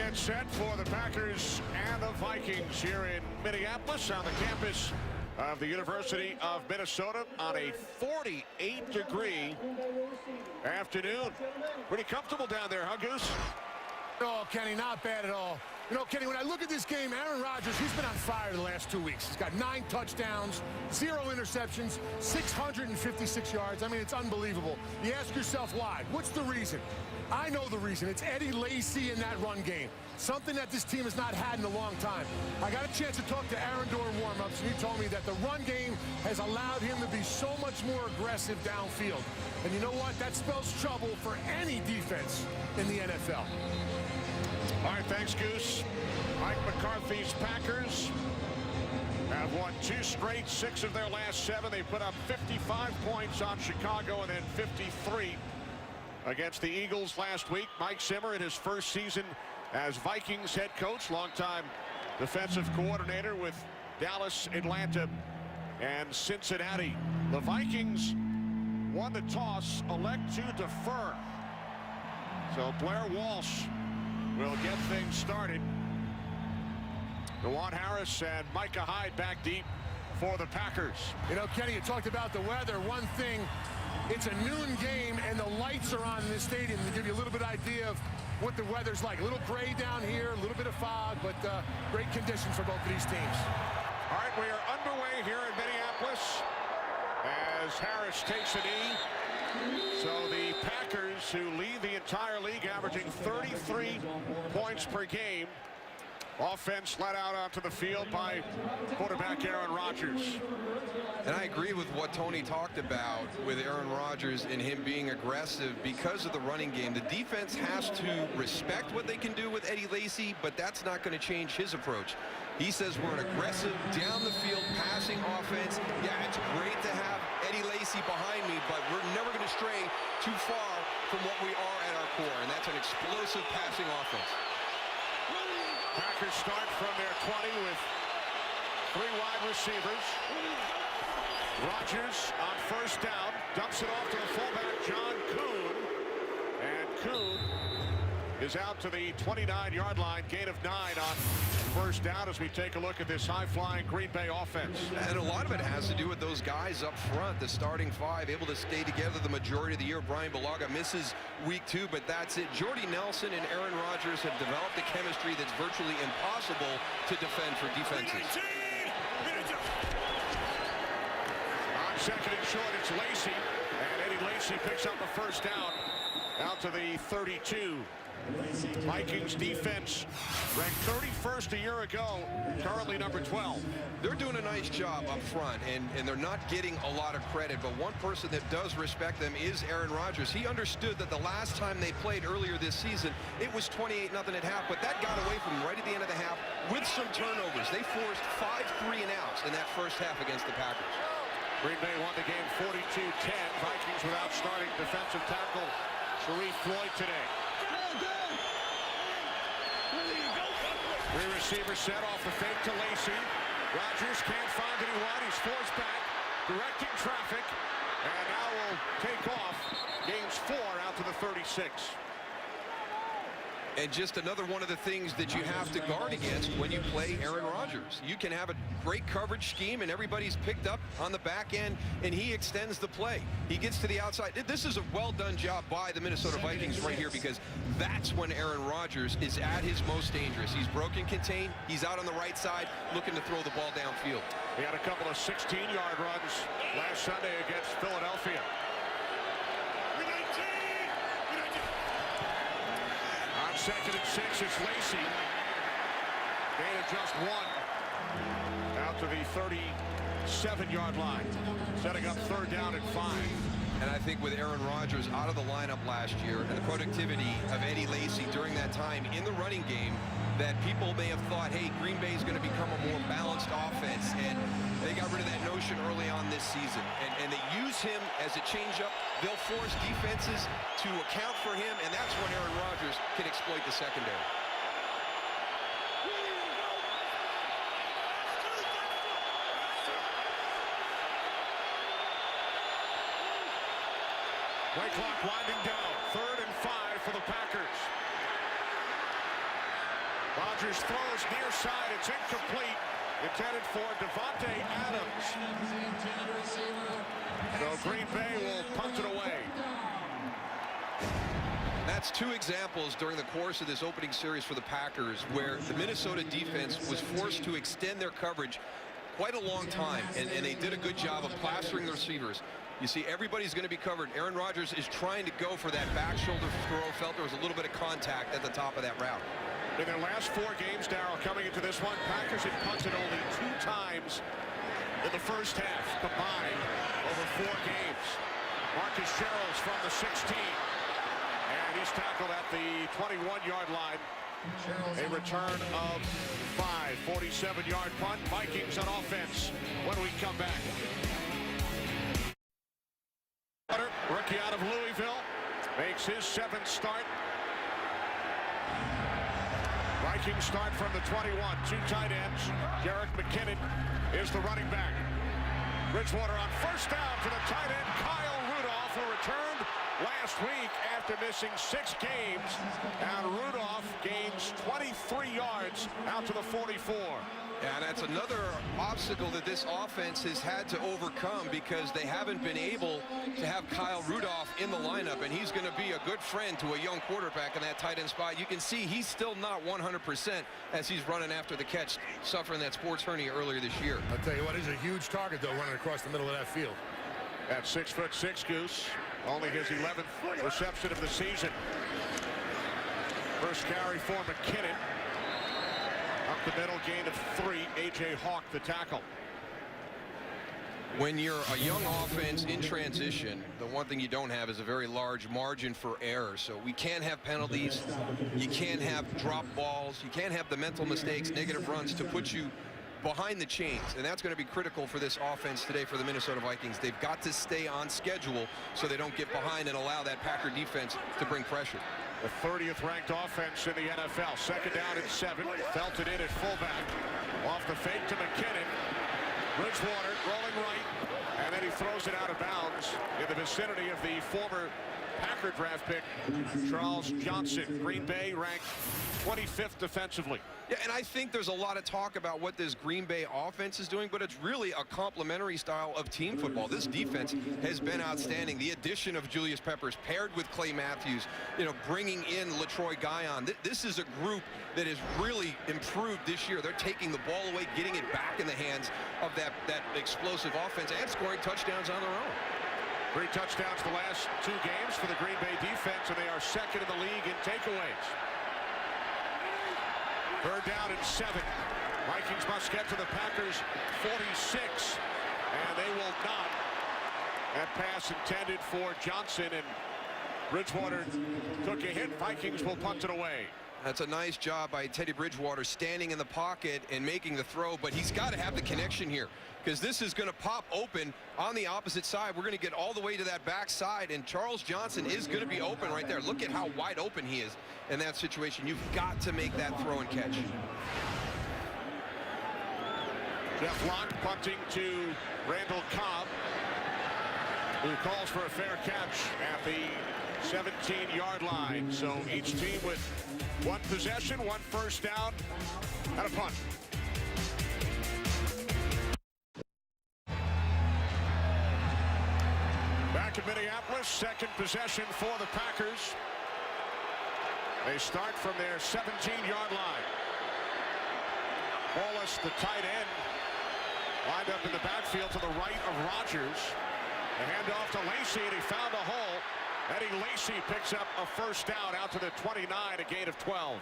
Offense set for the Packers and the Vikings here in Minneapolis on the campus of the University of Minnesota on a 48-degree afternoon. Pretty comfortable down there, huh, Goose? Oh, Kenny, not bad at all. You know, Kenny, when I look at this game, Aaron Rodgers, he's been on fire the last 2 weeks. He's got 9 touchdowns, 0 interceptions, 656 yards. I mean, it's unbelievable. You ask yourself why. What's the reason? I know the reason. It's Eddie Lacy in that run game, something that this team has not had in a long time. I got a chance to talk to Aaron during warm-ups, and he told me that the run game has allowed him to be so much more aggressive downfield. And you know what? That spells trouble for any defense in the NFL. All right, thanks, Goose. Mike McCarthy's Packers have won 2 straight, 6 of their last 7. They put up 55 points on Chicago and then 53 against the Eagles last week. Mike Zimmer in his first season as Vikings head coach, longtime defensive coordinator with Dallas, Atlanta, and Cincinnati. The Vikings won the toss, elect to defer. So Blair Walsh will get things started. DeJuan Harris and Micah Hyde back deep for the Packers. You know, Kenny, you talked about the weather. One thing, it's a noon game and the lights are on in this stadium to give you a little bit of idea of what the weather's like. A little gray down here, a little bit of fog, but great conditions for both of these teams. All right, we are underway here in Minneapolis as Harris takes a knee. So the Packers, who lead the entire league, averaging 33 points per game. Offense led out onto the field by quarterback Aaron Rodgers. And I agree with what Tony talked about with Aaron Rodgers and him being aggressive because of the running game. The defense has to respect what they can do with Eddie Lacy, but that's not going to change his approach. He says we're an aggressive, down-the-field passing offense. Yeah, it's great to have Eddie Lacy behind me, but we're never going to stray too far from what we are at our core, and that's an explosive passing offense. Packers start from their 20 with 3 wide receivers. Rodgers on first down, dumps it off to the fullback, John Kuhn. And Kuhn is out to the 29-yard line, gain of 9 on first down as we take a look at this high-flying Green Bay offense. And a lot of it has to do with those guys up front, the starting 5, able to stay together the majority of the year. Brian Bulaga misses week 2, but that's it. Jordy Nelson and Aaron Rodgers have developed a chemistry that's virtually impossible to defend for defenses. On second and short, it's Lacy, and Eddie Lacy picks up the first down out to the 32. Vikings defense ranked 31st a year ago, currently number 12. They're doing a nice job up front, and they're not getting a lot of credit, but one person that does respect them is Aaron Rodgers. He understood that the last time they played earlier this season, it was 28-0 at half, but that got away from them right at the end of the half with some turnovers. They forced 5 3-and-outs in that first half against the Packers. Green Bay won the game 42-10. Vikings without starting defensive tackle Sharif Floyd today. 3 receivers set off the fake to Lacy. Rodgers can't find anyone. He's forced back, directing traffic, and now will take off. Gains 4 out to the 36. And just another one of the things that you have to guard against when you play Aaron Rodgers. You can have a great coverage scheme and everybody's picked up on the back end and he extends the play. He gets to the outside. This is a well-done job by the Minnesota Vikings right here, because that's when Aaron Rodgers is at his most dangerous. He's broken contain. He's out on the right side looking to throw the ball downfield. He had a couple of 16-yard runs last Sunday against Philadelphia. Second and 6, it's Lacy. Gain of just 1. Out to the 37-yard line. Setting up third down and 5. And I think with Aaron Rodgers out of the lineup last year and the productivity of Eddie Lacy during that time in the running game, that people may have thought, hey, Green Bay is going to become a more balanced offense, and they got rid of that notion early on this season. And they use him as a changeup. They'll force defenses to account for him, and that's when Aaron Rodgers can exploit the secondary. Play clock winding down. 3rd and 5 for the Packers. Rodgers throws near side. It's incomplete. Intended for Devontae Adams. So Green Bay will punt it away. That's two examples during the course of this opening series for the Packers where the Minnesota defense was forced to extend their coverage quite a long time, and they did a good job of plastering the receivers. You see, everybody's going to be covered. Aaron Rodgers is trying to go for that back shoulder throw. Felt there was a little bit of contact at the top of that route. In their last 4 games, Darryl, coming into this one, Packers had punted only 2 times in the first half combined over 4 games. Marcus Sherrills from the 16. And he's tackled at the 21-yard line. A return of 5. 47-yard punt. Vikings on offense when we come back. Rookie out of Louisville makes his 7th start. Vikings start from the 21. 2 tight ends. Jerick McKinnon is the running back. Bridgewater on first down to the tight end, Kyle Rudolph, who returned last week after missing 6 games. And Rudolph gains 23 yards out to the 44. And that's another obstacle that this offense has had to overcome because they haven't been able to have Kyle Rudolph in the lineup, and he's going to be a good friend to a young quarterback in that tight end spot. You can see he's still not 100% as he's running after the catch, suffering that sports hernia earlier this year. I'll tell you what, he's a huge target, though, running across the middle of that field. At 6'6", Goose, only his 11th reception of the season. First carry for McKinnon. Up the middle, gain of 3. A.J. Hawk the tackle. When you're a young offense in transition, the one thing you don't have is a very large margin for error. So we can't have penalties. You can't have drop balls. You can't have the mental mistakes, negative runs to put you behind the chains. And that's going to be critical for this offense today for the Minnesota Vikings. They've got to stay on schedule so they don't get behind and allow that Packer defense to bring pressure. The 30th ranked offense in the NFL. 2nd down and 7. Felted in at fullback. Off the fake to McKinnon. Bridgewater rolling right. And then he throws it out of bounds in the vicinity of the former Packer draft pick, Charles Johnson. Green Bay ranked 25th defensively. Yeah, and I think there's a lot of talk about what this Green Bay offense is doing, but it's really a complementary style of team football. This defense has been outstanding. The addition of Julius Peppers paired with Clay Matthews, bringing in LaTroy Guion. This is a group that has really improved this year. They're taking the ball away, getting it back in the hands of that explosive offense and scoring touchdowns on their own. 3 touchdowns the last 2 games for the Green Bay defense, and they are 2nd in the league in takeaways. 3rd down and 7. Vikings must get to the Packers 46, and they will not. That pass intended for Johnson, and Bridgewater took a hit. Vikings will punt it away. That's a nice job by Teddy Bridgewater standing in the pocket and making the throw, but he's got to have the connection here because this is going to pop open on the opposite side. We're going to get all the way to that back side, and Charles Johnson is going to be open right there. Look at how wide open he is in that situation. You've got to make that throw and catch. Jeff Locke punting to Randall Cobb, who calls for a fair catch at the 17-yard line. So each team with 1 possession, 1 first down, and a punt. Back in Minneapolis, 2nd possession for the Packers. They start from their 17-yard line. Wallace, the tight end, lined up in the backfield to the right of Rodgers. The handoff to Lacy, and he found a hole. Eddie Lacy picks up a first down out to the 29, a gain of 12.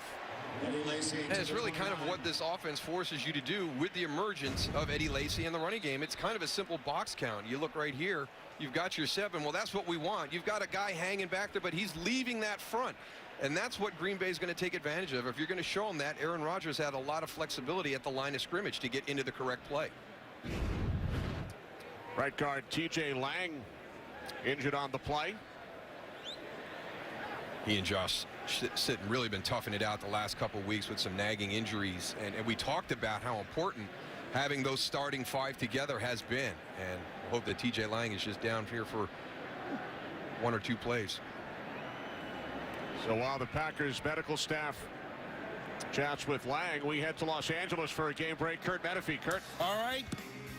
And it's really kind of what this offense forces you to do with the emergence of Eddie Lacy in the running game. It's kind of a simple box count. You look right here, you've got your 7. Well, that's what we want. You've got a guy hanging back there, but he's leaving that front. And that's what Green Bay is going to take advantage of. If you're going to show him that, Aaron Rodgers had a lot of flexibility at the line of scrimmage to get into the correct play. Right guard T.J. Lang injured on the play. He and Josh Sitton really been toughing it out the last couple of weeks with some nagging injuries. And we talked about how important having those starting 5 together has been. And I hope that T.J. Lang is just down here for 1 or 2 plays. So while the Packers medical staff Chats with Lang. We head to Los Angeles for a game break. Kurt Menefee. Kurt. All right.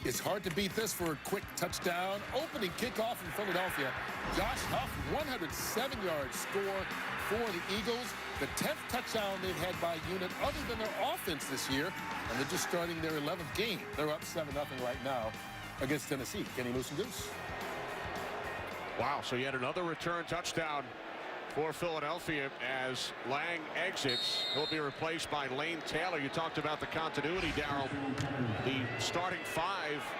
It's hard to beat this for a quick touchdown. Opening kickoff in Philadelphia. Josh Huff, 107-yard score for the Eagles. The 10th touchdown they've had by unit other than their offense this year. And they're just starting their 11th game. They're up 7-0 right now against Tennessee. Kenny Moose and Goose. Wow, so yet another return touchdown for Philadelphia as Lang exits. He'll be replaced by Lane Taylor. You talked about the continuity, Darryl. The starting 5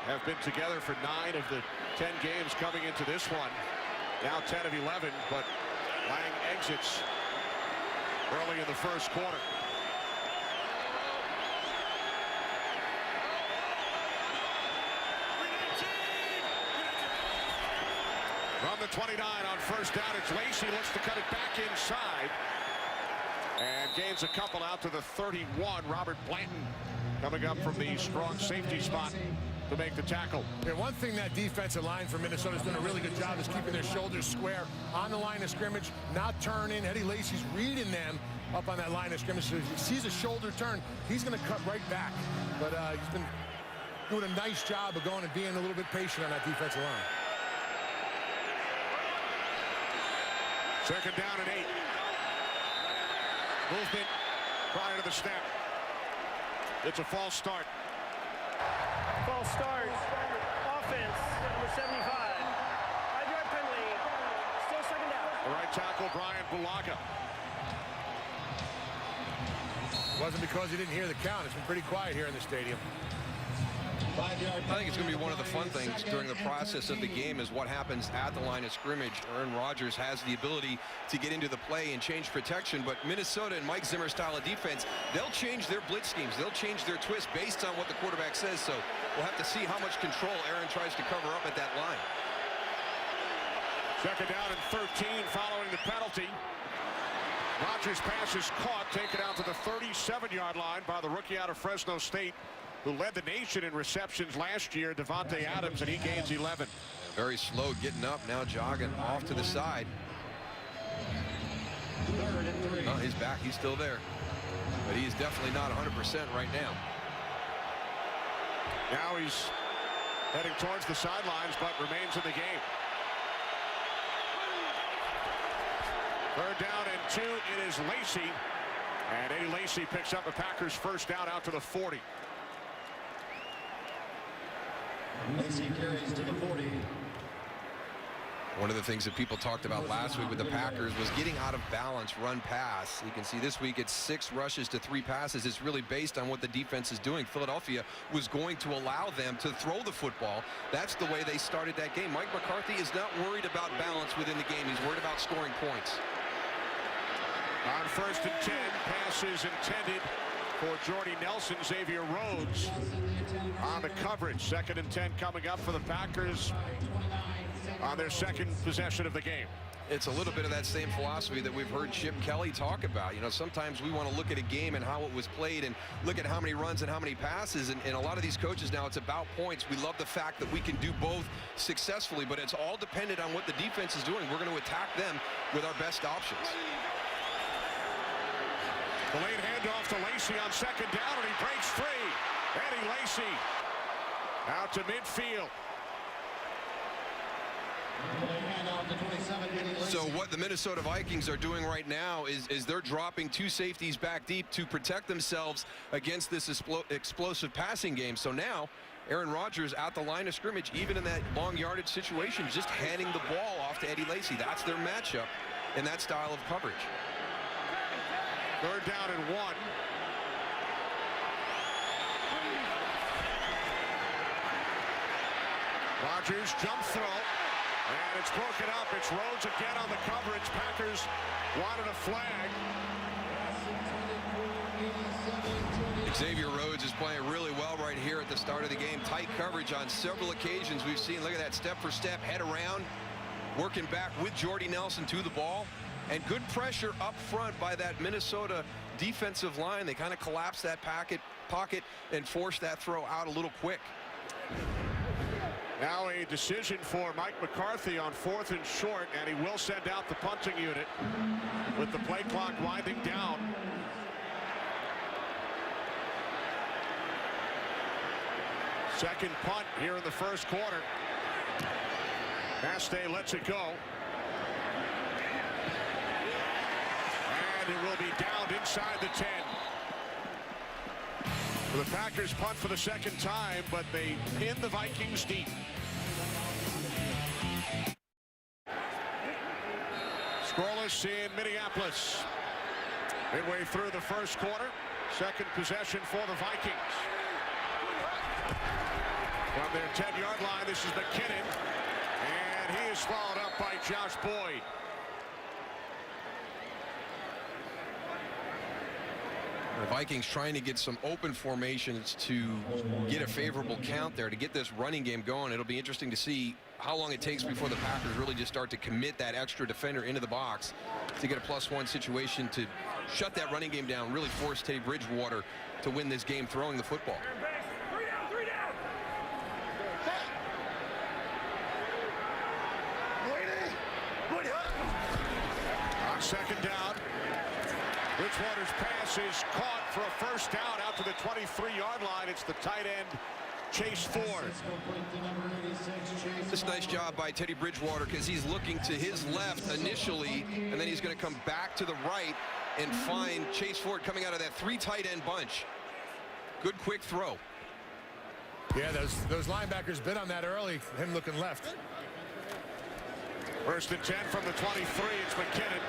have been together for 9 of the 10 games coming into this one. Now 10 of 11, but Lang exits early in the first quarter. From the 29 on first down, it's Lacey. Looks to cut it back inside. And gains a couple out to the 31. Robert Blanton coming up from the strong safety spot to make the tackle. Yeah, one thing that defensive line for Minnesota's done a really good job is keeping their shoulders square on the line of scrimmage, not turning. Eddie Lacy's reading them up on that line of scrimmage. So if he sees a shoulder turn, he's going to cut right back. But he's been doing a nice job of going and being a little bit patient on that defensive line. Second down and 8. Movement prior to the snap. It's a false start. False start. Offense, number 75. 5-yard penalty. Still second down. The right tackle, Brian Bulaga. Wasn't because he didn't hear the count. It's been pretty quiet here in the stadium. I think it's going to be one of the fun things during the process of the game is what happens at the line of scrimmage. Aaron Rodgers has the ability to get into the play and change protection, but Minnesota and Mike Zimmer's style of defense, they'll change their blitz schemes. They'll change their twist based on what the quarterback says, so we'll have to see how much control Aaron tries to cover up at that line. Second down and 13 following the penalty. Rodgers' pass is caught, taken out to the 37-yard line by the rookie out of Fresno State, who led the nation in receptions last year, Devontae Adams, and he gains 11. Very slow getting up, now jogging off to the side. Oh, he's back, he's still there. But he's definitely not 100% right now. Now he's heading towards the sidelines, but remains in the game. Third down and 2, it is Lacey. And Eddie Lacy picks up a Packers first down out to the 40. Lacey carries to the 40. One of the things that people talked about last week with the Packers was getting out of balance run pass. You can see this week it's 6 rushes to 3 passes. It's really based on what the defense is doing. Philadelphia was going to allow them to throw the football. That's the way they started that game. Mike McCarthy is not worried about balance within the game. He's worried about scoring points. On first and 10, pass is intended for Jordy Nelson. Xavier Rhodes on the coverage. Second and 10 coming up for the Packers on their second possession of the game. It's a little bit of that same philosophy that we've heard Chip Kelly talk about. You know, sometimes we want to look at a game and how it was played and look at how many runs and how many passes. And a lot of these coaches now, it's about points. We love the fact that we can do both successfully, but it's all dependent on what the defense is doing. We're going to attack them with our best options. The late handoff to Lacey on second down, and he breaks free. Eddie Lacy out to midfield. So what the Minnesota Vikings are doing right now is they're dropping 2 safeties back deep to protect themselves against this explosive passing game. So now Aaron Rodgers at the line of scrimmage, even in that long yardage situation, just handing the ball off to Eddie Lacy. That's their matchup in that style of coverage. Third down and 1. Rodgers jump throw, and it's broken up. It's Rhodes again on the coverage. Packers wanted a flag. Xavier Rhodes is playing really well right here at the start of the game. Tight coverage on several occasions. We've seen, look at that, step for step, head around, working back with Jordy Nelson to the ball. And good pressure up front by that Minnesota defensive line. They kind of collapsed that pocket and forced that throw out a little quick. Now a decision for Mike McCarthy on 4th and short, and he will send out the punting unit with the play clock winding down. Second punt here in the first quarter. Nastay lets it go. And it will be downed inside the 10. The Packers punt for the second time, but they pin the Vikings deep. Scoreless in Minneapolis. Midway through the first quarter. Second possession for the Vikings. From their 10-yard line, this is McKinnon. And he is followed up by Josh Boyd. The Vikings trying to get some open formations to get a favorable count there, to get this running game going. It'll be interesting to see how long it takes before the Packers really just start to commit that extra defender into the box to get a +1 situation to shut that running game down, really force Teddy Bridgewater to win this game throwing the football. Three down. On second down, Bridgewater's pass is caught for a first down out to the 23-yard line. It's the tight end, Chase Ford. This nice job by Teddy Bridgewater, because he's looking to his left initially, and then he's going to come back to the right and find Chase Ford coming out of that 3 tight end bunch. Good quick throw. Yeah, those linebackers bit on that early, him looking left. First and 10 from the 23. It's McKinnon.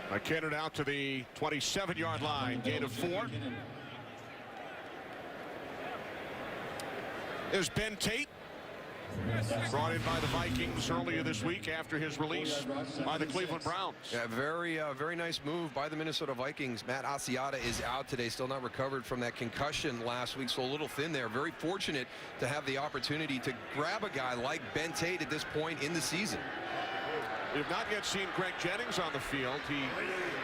McKinnon out to the 27-yard line. Gain of 4. Is Ben Tate, brought in by the Vikings earlier this week after his release by the Cleveland Browns. Yeah, very nice move by the Minnesota Vikings. Matt Asiata is out today, still not recovered from that concussion last week, so a little thin there. Very fortunate to have the opportunity to grab a guy like Ben Tate at this point in the season. We have not yet seen Greg Jennings on the field. He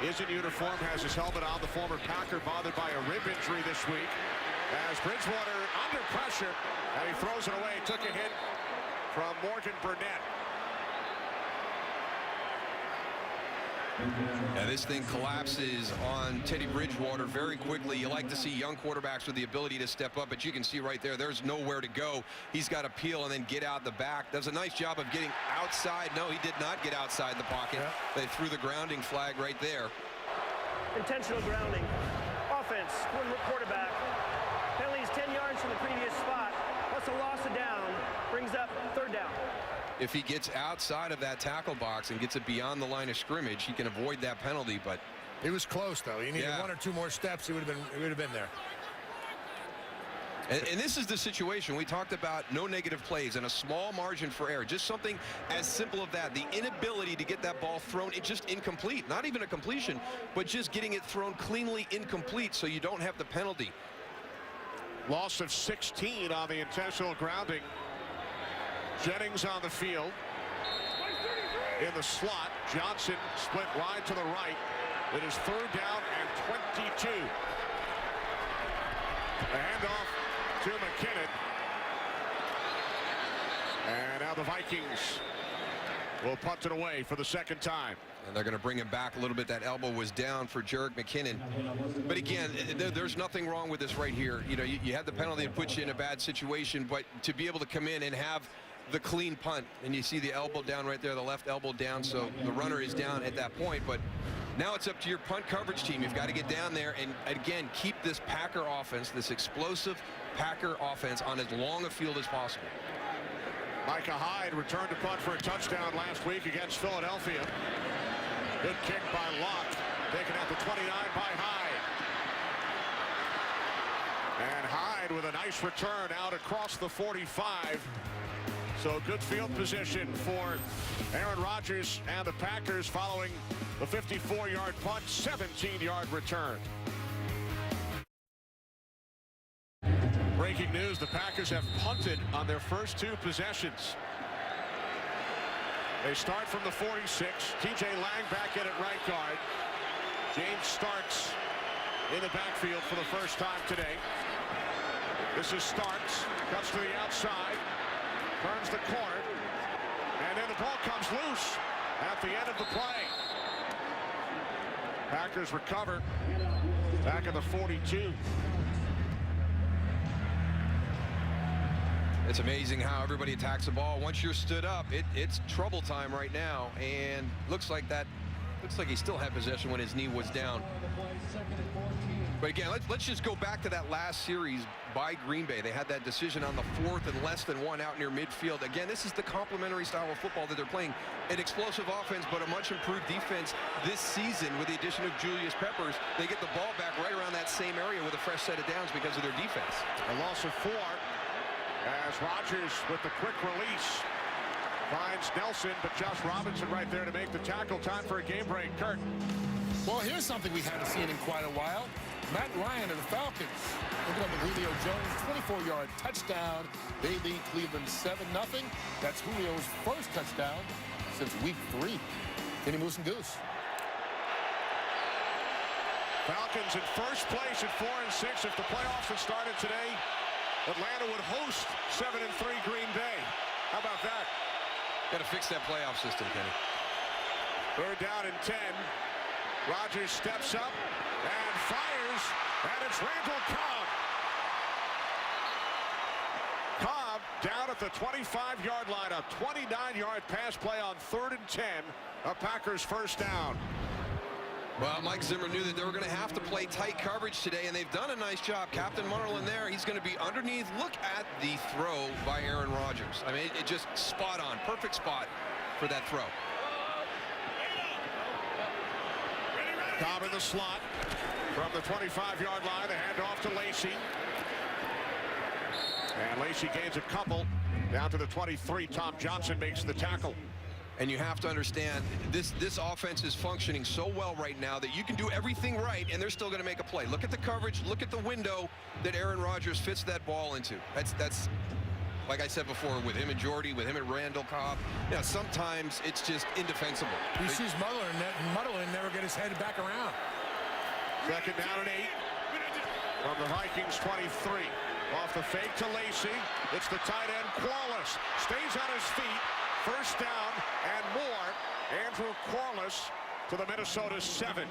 is in uniform, has his helmet on. The former Packer bothered by a rib injury this week. As Bridgewater under pressure, and he throws it away. Took a hit from Morgan Burnett. And this thing collapses on Teddy Bridgewater very quickly. You like to see young quarterbacks with the ability to step up, but you can see right there, there's nowhere to go. He's got to peel and then get out the back. Does a nice job of getting outside. No, he did not get outside the pocket. Yeah. They threw the grounding flag right there. Intentional grounding. Offense, quarterback. Penalties 10 yards from the previous spot, plus a loss of down, brings up third down. If he gets outside of that tackle box and gets it beyond the line of scrimmage, he can avoid that penalty. But he was close, though. He needed 1 or 2 more steps. He would have been there. And this is the situation we talked about. No negative plays and a small margin for error. Just something as simple as that. The inability to get that ball thrown, it's just incomplete. Not even a completion, but just getting it thrown cleanly incomplete so you don't have the penalty. Loss of 16 on the intentional grounding. Jennings on the field. In the slot, Johnson split wide to the right. It is third down and 22. The handoff to McKinnon. And now the Vikings will punt it away for the second time. And they're going to bring him back a little bit. That elbow was down for Jerick McKinnon. But again, there's nothing wrong with this right here. You know, you had the penalty that puts you in a bad situation, but to be able to come in and have the clean punt, and you see the elbow down right there, the left elbow down, so the runner is down at that point. But now it's up to your punt coverage team. You've got to get down there and, again, keep this Packer offense, this explosive Packer offense, on as long a field as possible. Micah Hyde returned to punt for a touchdown last week against Philadelphia. Good kick by Locke, taken at the 29 by Hyde. And Hyde with a nice return out across the 45. So good field position for Aaron Rodgers and the Packers following the 54-yard punt, 17-yard return. Breaking news, the Packers have punted on their first 2 possessions. They start from the 46. TJ Lang back in at right guard. James Starks in the backfield for the first time today. This is Starks, cuts to the outside, turns the corner, and then the ball comes loose at the end of the play. Packers recover back at the 42. It's amazing how everybody attacks the ball. Once you're stood up, it's trouble time right now, and looks like he still had possession when his knee was down. But again, let's just go back to that last series by Green Bay. They had that decision on the 4th and less than 1 out near midfield. Again, this is the complementary style of football that they're playing. An explosive offense, but a much improved defense this season with the addition of Julius Peppers. They get the ball back right around that same area with a fresh set of downs because of their defense. A loss of 4 as Rodgers with the quick release finds Nelson, but Josh Robinson right there to make the tackle. Time for a game break. Kurt. Well, here's something we haven't seen in quite a while. Matt Ryan of the Falcons looking up at Julio Jones, 24-yard touchdown. They lead Cleveland 7-0. That's Julio's first touchdown since week 3. Kenny Moose and Goose. Falcons in first place at 4-6. If the playoffs had started today, Atlanta would host 7-3 Green Bay. How about that? Got to fix that playoff system, Kenny. 3rd down and 10. Rodgers steps up and fires, and it's Randall Cobb. Cobb down at the 25-yard line, a 29-yard pass play on 3rd and 10, a Packers first down. Well, Mike Zimmer knew that they were going to have to play tight coverage today, and they've done a nice job. Captain Munnerlyn there, he's going to be underneath. Look at the throw by Aaron Rodgers. I mean, it just spot on, perfect spot for that throw. Cobb in the slot from the 25-yard line. The handoff to Lacy. And Lacy gains a couple down to the 23. Tom Johnson makes the tackle. And you have to understand, this offense is functioning so well right now that you can do everything right, and they're still going to make a play. Look at the coverage. Look at the window that Aaron Rodgers fits that ball into. That's like I said before, with him and Jordy, with him and Randall Cobb, yeah, sometimes it's just indefensible. He sees Munnerlyn never get his head back around. 2nd down and 8 from the Vikings 23. Off the fake to Lacy. It's the tight end, Corliss. Stays on his feet. First down and more. Andrew Corliss to the Minnesota 7.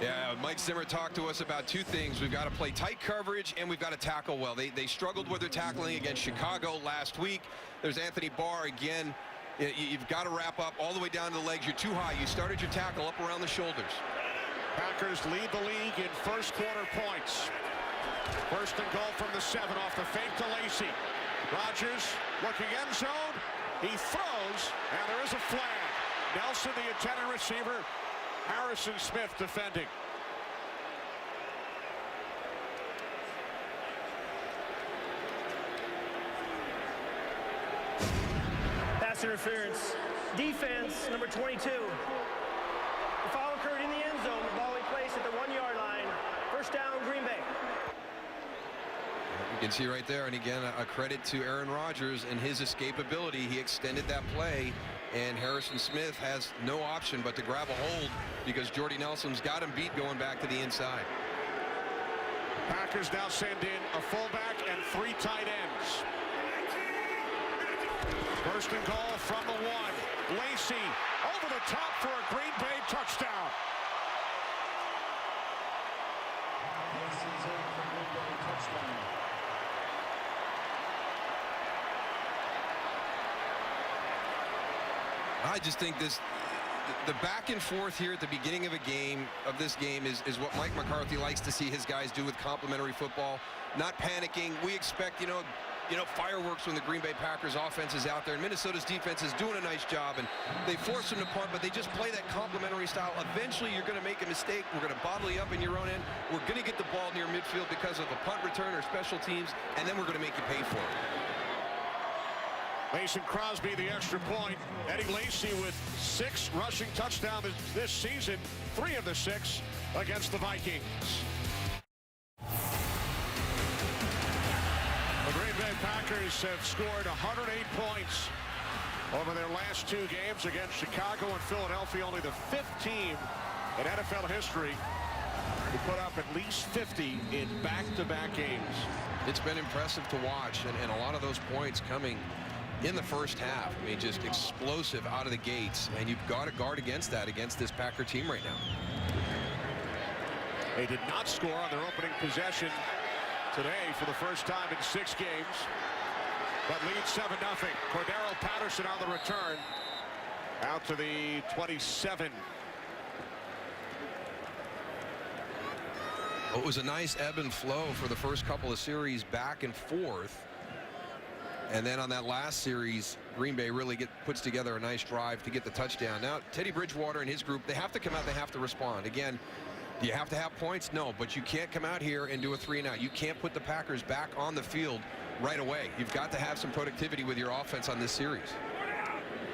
Yeah, Mike Zimmer talked to us about 2 things. We've got to play tight coverage, and we've got to tackle well. They struggled with their tackling against Chicago last week. There's Anthony Barr again. You've got to wrap up all the way down to the legs. You're too high. You started your tackle up around the shoulders. Packers lead the league in first quarter points. 1st and goal from the 7 off the fake to Lacy. Rodgers looking end zone. He throws, and there is a flag. Nelson, the intended receiver. Harrison Smith defending. Pass interference. Defense, number 22. The foul occurred in the end zone. The ball in place at the 1-yard line. First down, Green Bay. You can see right there, and again, a credit to Aaron Rodgers and his escapability. He extended that play, and Harrison Smith has no option but to grab a hold because Jordy Nelson's got him beat going back to the inside. Packers now send in a fullback and 3 tight ends. 1st and goal from the 1. Lacy over the top for a Green Bay touchdown. I just think the back and forth here at the beginning of this game is what Mike McCarthy likes to see his guys do with complementary football. Not panicking. We expect, you know, fireworks when the Green Bay Packers offense is out there. And Minnesota's defense is doing a nice job, and they force them to punt, but they just play that complementary style. Eventually, you're going to make a mistake. We're going to bottle you up in your own end. We're going to get the ball near midfield because of a punt return or special teams, and then we're going to make you pay for it. Mason Crosby, the extra point. Eddie Lacy with 6 rushing touchdowns this season, 3 of the 6 against the Vikings. The Green Bay Packers have scored 108 points over their last 2 games against Chicago and Philadelphia. Only the 5th team in NFL history to put up at least 50 in back-to-back games. It's been impressive to watch, and a lot of those points coming in the first half. I mean, just explosive out of the gates, and you've got to guard against that against this Packer team right now. They did not score on their opening possession today for the first time in 6 games, but lead 7-0. Cordero Patterson on the return out to the 27. It was a nice ebb and flow for the first couple of series, back and forth. And then on that last series, Green Bay really puts together a nice drive to get the touchdown. Now, Teddy Bridgewater and his group, they have to come out, they have to respond. Again, do you have to have points? No, but you can't come out here and do a 3-and-out. You can't put the Packers back on the field right away. You've got to have some productivity with your offense on this series.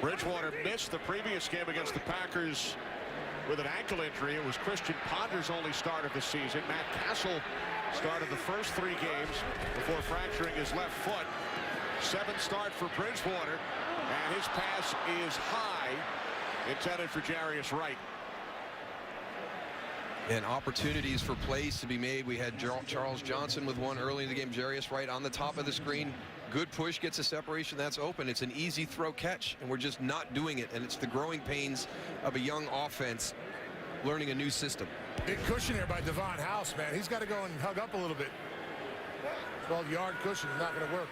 Bridgewater missed the previous game against the Packers with an ankle injury. It was Christian Ponder's only start of the season. Matt Castle started the first 3 games before fracturing his left foot. 7th start for Bridgewater, and his pass is high, intended for Jarius Wright. And opportunities for plays to be made. We had Charles Johnson with one early in the game. Jarius Wright on the top of the screen. Good push, gets a separation, that's open. It's an easy throw catch, and we're just not doing it. And it's the growing pains of a young offense learning a new system. Big cushion here by Devon House, man. He's got to go and hug up a little bit. 12-yard cushion is not going to work.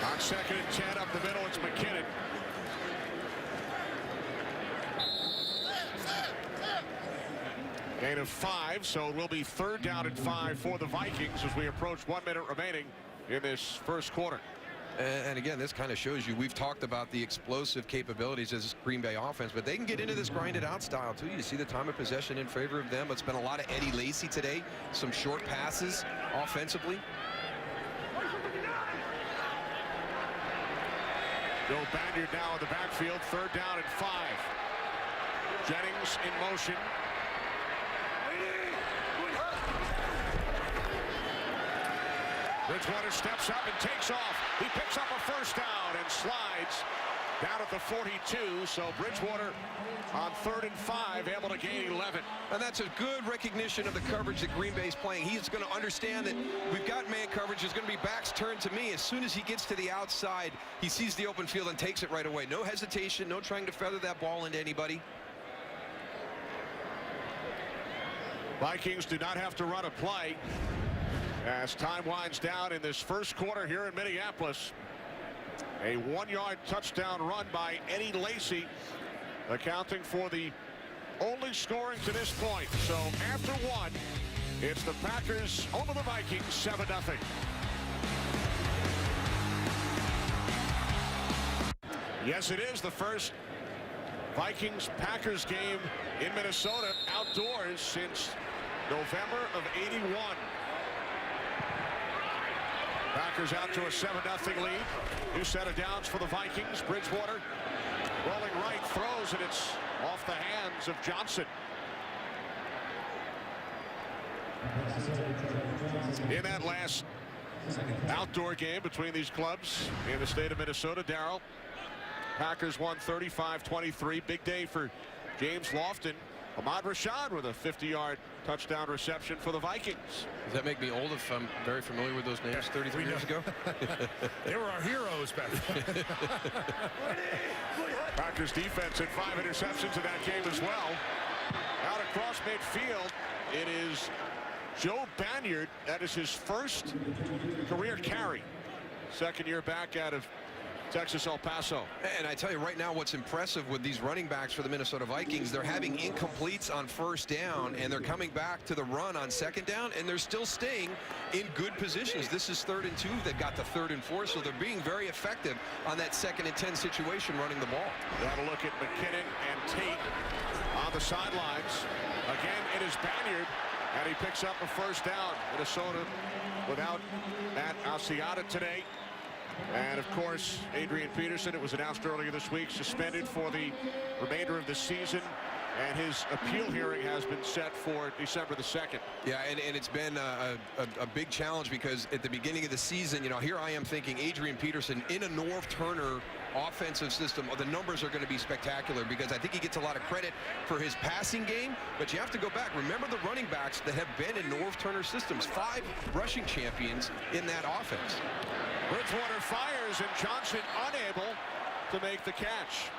On 2nd and 10 up the middle, it's McKinnon. Gain of 5, so it will be 3rd down and 5 for the Vikings as we approach 1 minute remaining in this first quarter. And again, this kind of shows you, we've talked about the explosive capabilities as Green Bay offense, but they can get into this grinded out style too. You see the time of possession in favor of them. It's been a lot of Eddie Lacy today, some short passes offensively. Joe Banyard now in the backfield, 3rd down and 5. Jennings in motion. Bridgewater steps up and takes off. He picks up a 1st down and slides down at the 42. So Bridgewater on 3rd and 5, able to gain 11. And that's a good recognition of the coverage that Green Bay's playing. He's going to understand that we've got man coverage. There's going to be backs turned to me. As soon as he gets to the outside, he sees the open field and takes it right away. No hesitation, no trying to feather that ball into anybody. Vikings do not have to run a play as time winds down in this first quarter here in Minneapolis. A 1-yard touchdown run by Eddie Lacy, accounting for the only scoring to this point. So after 1, it's the Packers over the Vikings, 7-0. Yes, it is the first Vikings-Packers game in Minnesota outdoors since November of '81. Packers out to a 7-0 lead. New set of downs for the Vikings. Bridgewater rolling right, throws, and it's off the hands of Johnson. In that last outdoor game between these clubs in the state of Minnesota, Darrell, Packers won 35-23. Big day for James Lofton. Ahmad Rashad with a 50-yard touchdown reception for the Vikings. Does that make me old if I'm very familiar with those names 33 years ago? They were our heroes back then. Packers defense had 5 interceptions in that game as well. Out across midfield, it is Joe Banyard. That is his first career carry. 2nd year back out of Texas El Paso. And I tell you right now, what's impressive with these running backs for the Minnesota Vikings, they're having incompletes on 1st down, and they're coming back to the run on 2nd down, and they're still staying in good positions. This is 3rd and 2. They've got the 3rd and 4, so they're being very effective on that 2nd and 10 situation running the ball. Got a look at McKinnon and Tate on the sidelines. Again, it is Banyard, and he picks up a 1st down. Minnesota without Matt Asiata today. And of course, Adrian Peterson, it was announced earlier this week, suspended for the remainder of the season. And his appeal hearing has been set for December the 2nd. Yeah, and it's been a big challenge because at the beginning of the season, you know, here I am thinking Adrian Peterson in a Norv Turner offensive system, the numbers are going to be spectacular because I think he gets a lot of credit for his passing game, but you have to go back. Remember the running backs that have been in Norv Turner systems, 5 rushing champions in that offense. Bridgewater fires, and Johnson unable to make the catch.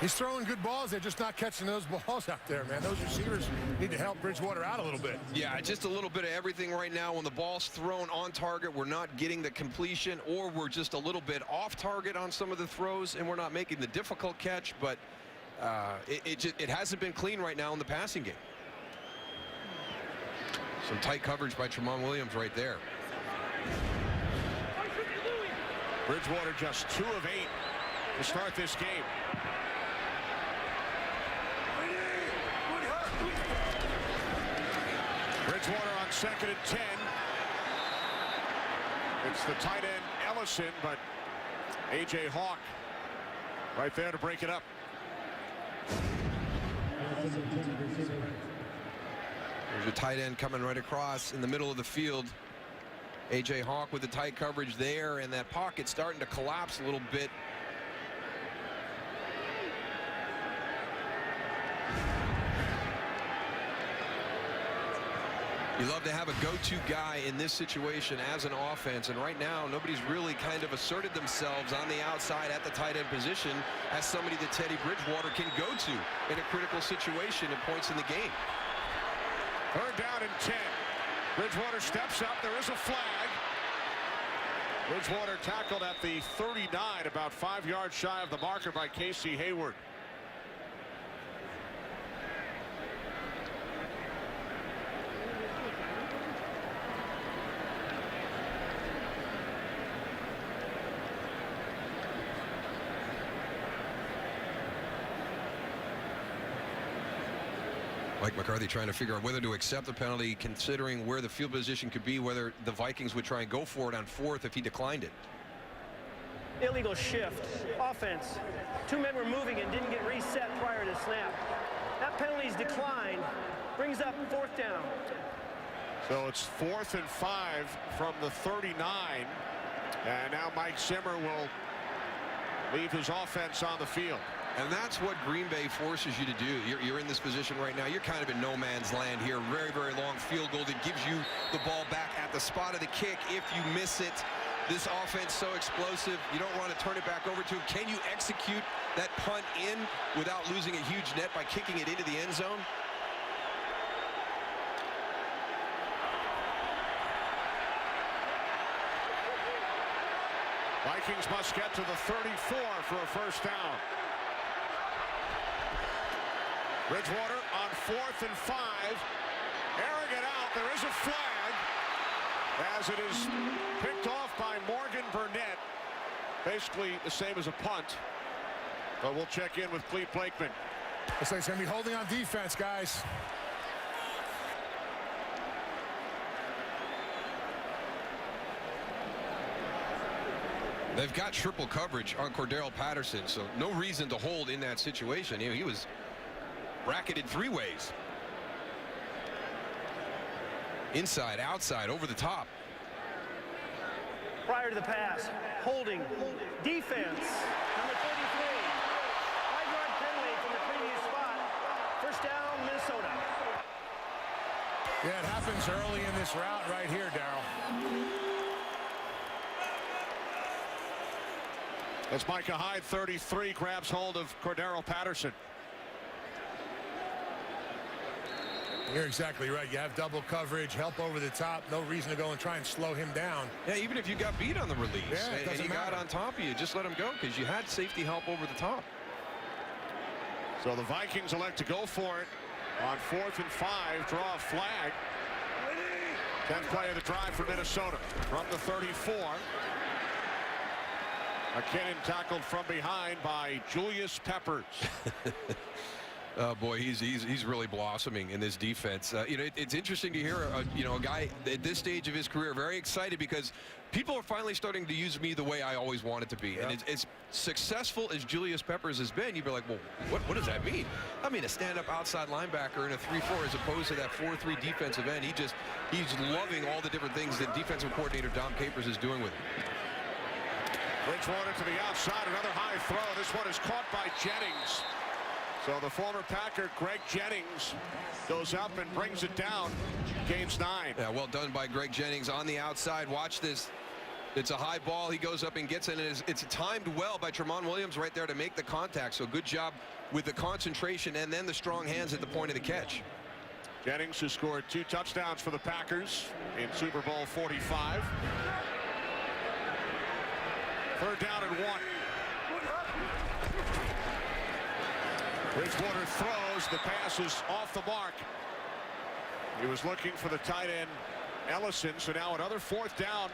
He's throwing good balls. They're just not catching those balls out there, man. Those receivers need to help Bridgewater out a little bit. Yeah, just a little bit of everything right now. When the ball's thrown on target, we're not getting the completion, or we're just a little bit off target on some of the throws, and we're not making the difficult catch. But it hasn't been clean right now in the passing game. Some tight coverage by Tramon Williams right there. Bridgewater just 2 of 8 to start this game. Bridgewater on 2nd and 10. It's the tight end Ellison, but A.J. Hawk right there to break it up. There's a tight end coming right across in the middle of the field. A.J. Hawk with the tight coverage there, and that pocket starting to collapse a little bit. You love to have a go-to guy in this situation as an offense, and right now nobody's really kind of asserted themselves on the outside at the tight end position as somebody that Teddy Bridgewater can go to in a critical situation at points in the game. 3rd down and 10. Bridgewater steps up. There is a flag. Bridgewater tackled at the 39, about 5 yards shy of the marker by Casey Hayward. Mike McCarthy trying to figure out whether to accept the penalty, considering where the field position could be, whether the Vikings would try and go for it on 4th if he declined it. Illegal shift. Offense. 2 men were moving and didn't get reset prior to snap. That penalty's declined. Brings up 4th down. So it's 4th and 5 from the 39. And now Mike Zimmer will leave his offense on the field. And that's what Green Bay forces you to do. You're in this position right now. You're kind of in no man's land here. Very, very long field goal that gives you the ball back at the spot of the kick. If you miss it, this offense so explosive, you don't want to turn it back over to him. Can you execute that punt in without losing a huge net by kicking it into the end zone? Vikings must get to the 34 for a 1st down. Bridgewater on 4th and 5. Airing it out. There is a flag as it is picked off by Morgan Burnett. Basically the same as a punt. But we'll check in with Clete Blakeman. Looks like it's going to be holding on defense, guys. They've got triple coverage on Cordero Patterson, so no reason to hold in that situation. You know, he was bracketed 3 ways. Inside, outside, over the top. Prior to the pass. Holding. Defense. Number 33. 5-yard penalty from the previous spot. 1st down, Minnesota. Yeah, it happens early in this route right here, Darryl. That's Micah Hyde, 33, grabs hold of Cordero Patterson. You're exactly right. You have double coverage, help over the top. No reason to go and try and slow him down. Yeah, even if you got beat on the release, yeah, and he got on top of you, just let him go because you had safety help over the top. So the Vikings elect to go for it on 4th and 5, draw a flag. 10th play of the drive for Minnesota from the 34. McKinnon tackled from behind by Julius Peppers. Oh boy, he's really blossoming in this defense. You know, it's interesting to hear a guy at this stage of his career very excited because people are finally starting to use me the way I always wanted to be. Yep. And it's successful as Julius Peppers has been. You'd be like, well, what does that mean? I mean, a stand-up outside linebacker in a 3-4 as opposed to that 4-3 defensive end. He's loving all the different things that defensive coordinator Dom Capers is doing with him. Bridgewater to the outside, another high throw. This one is caught by Jennings. So the former Packer, Greg Jennings, goes up and brings it down. Gains 9. Yeah, well done by Greg Jennings on the outside. Watch this. It's a high ball. He goes up and gets it, and it's timed well by Tramon Williams right there to make the contact. So good job with the concentration and then the strong hands at the point of the catch. Jennings, who scored 2 touchdowns for the Packers in Super Bowl 45. 3rd down and 1. Bridgewater throws. The pass is off the mark. He was looking for the tight end Ellison. So now another 4th down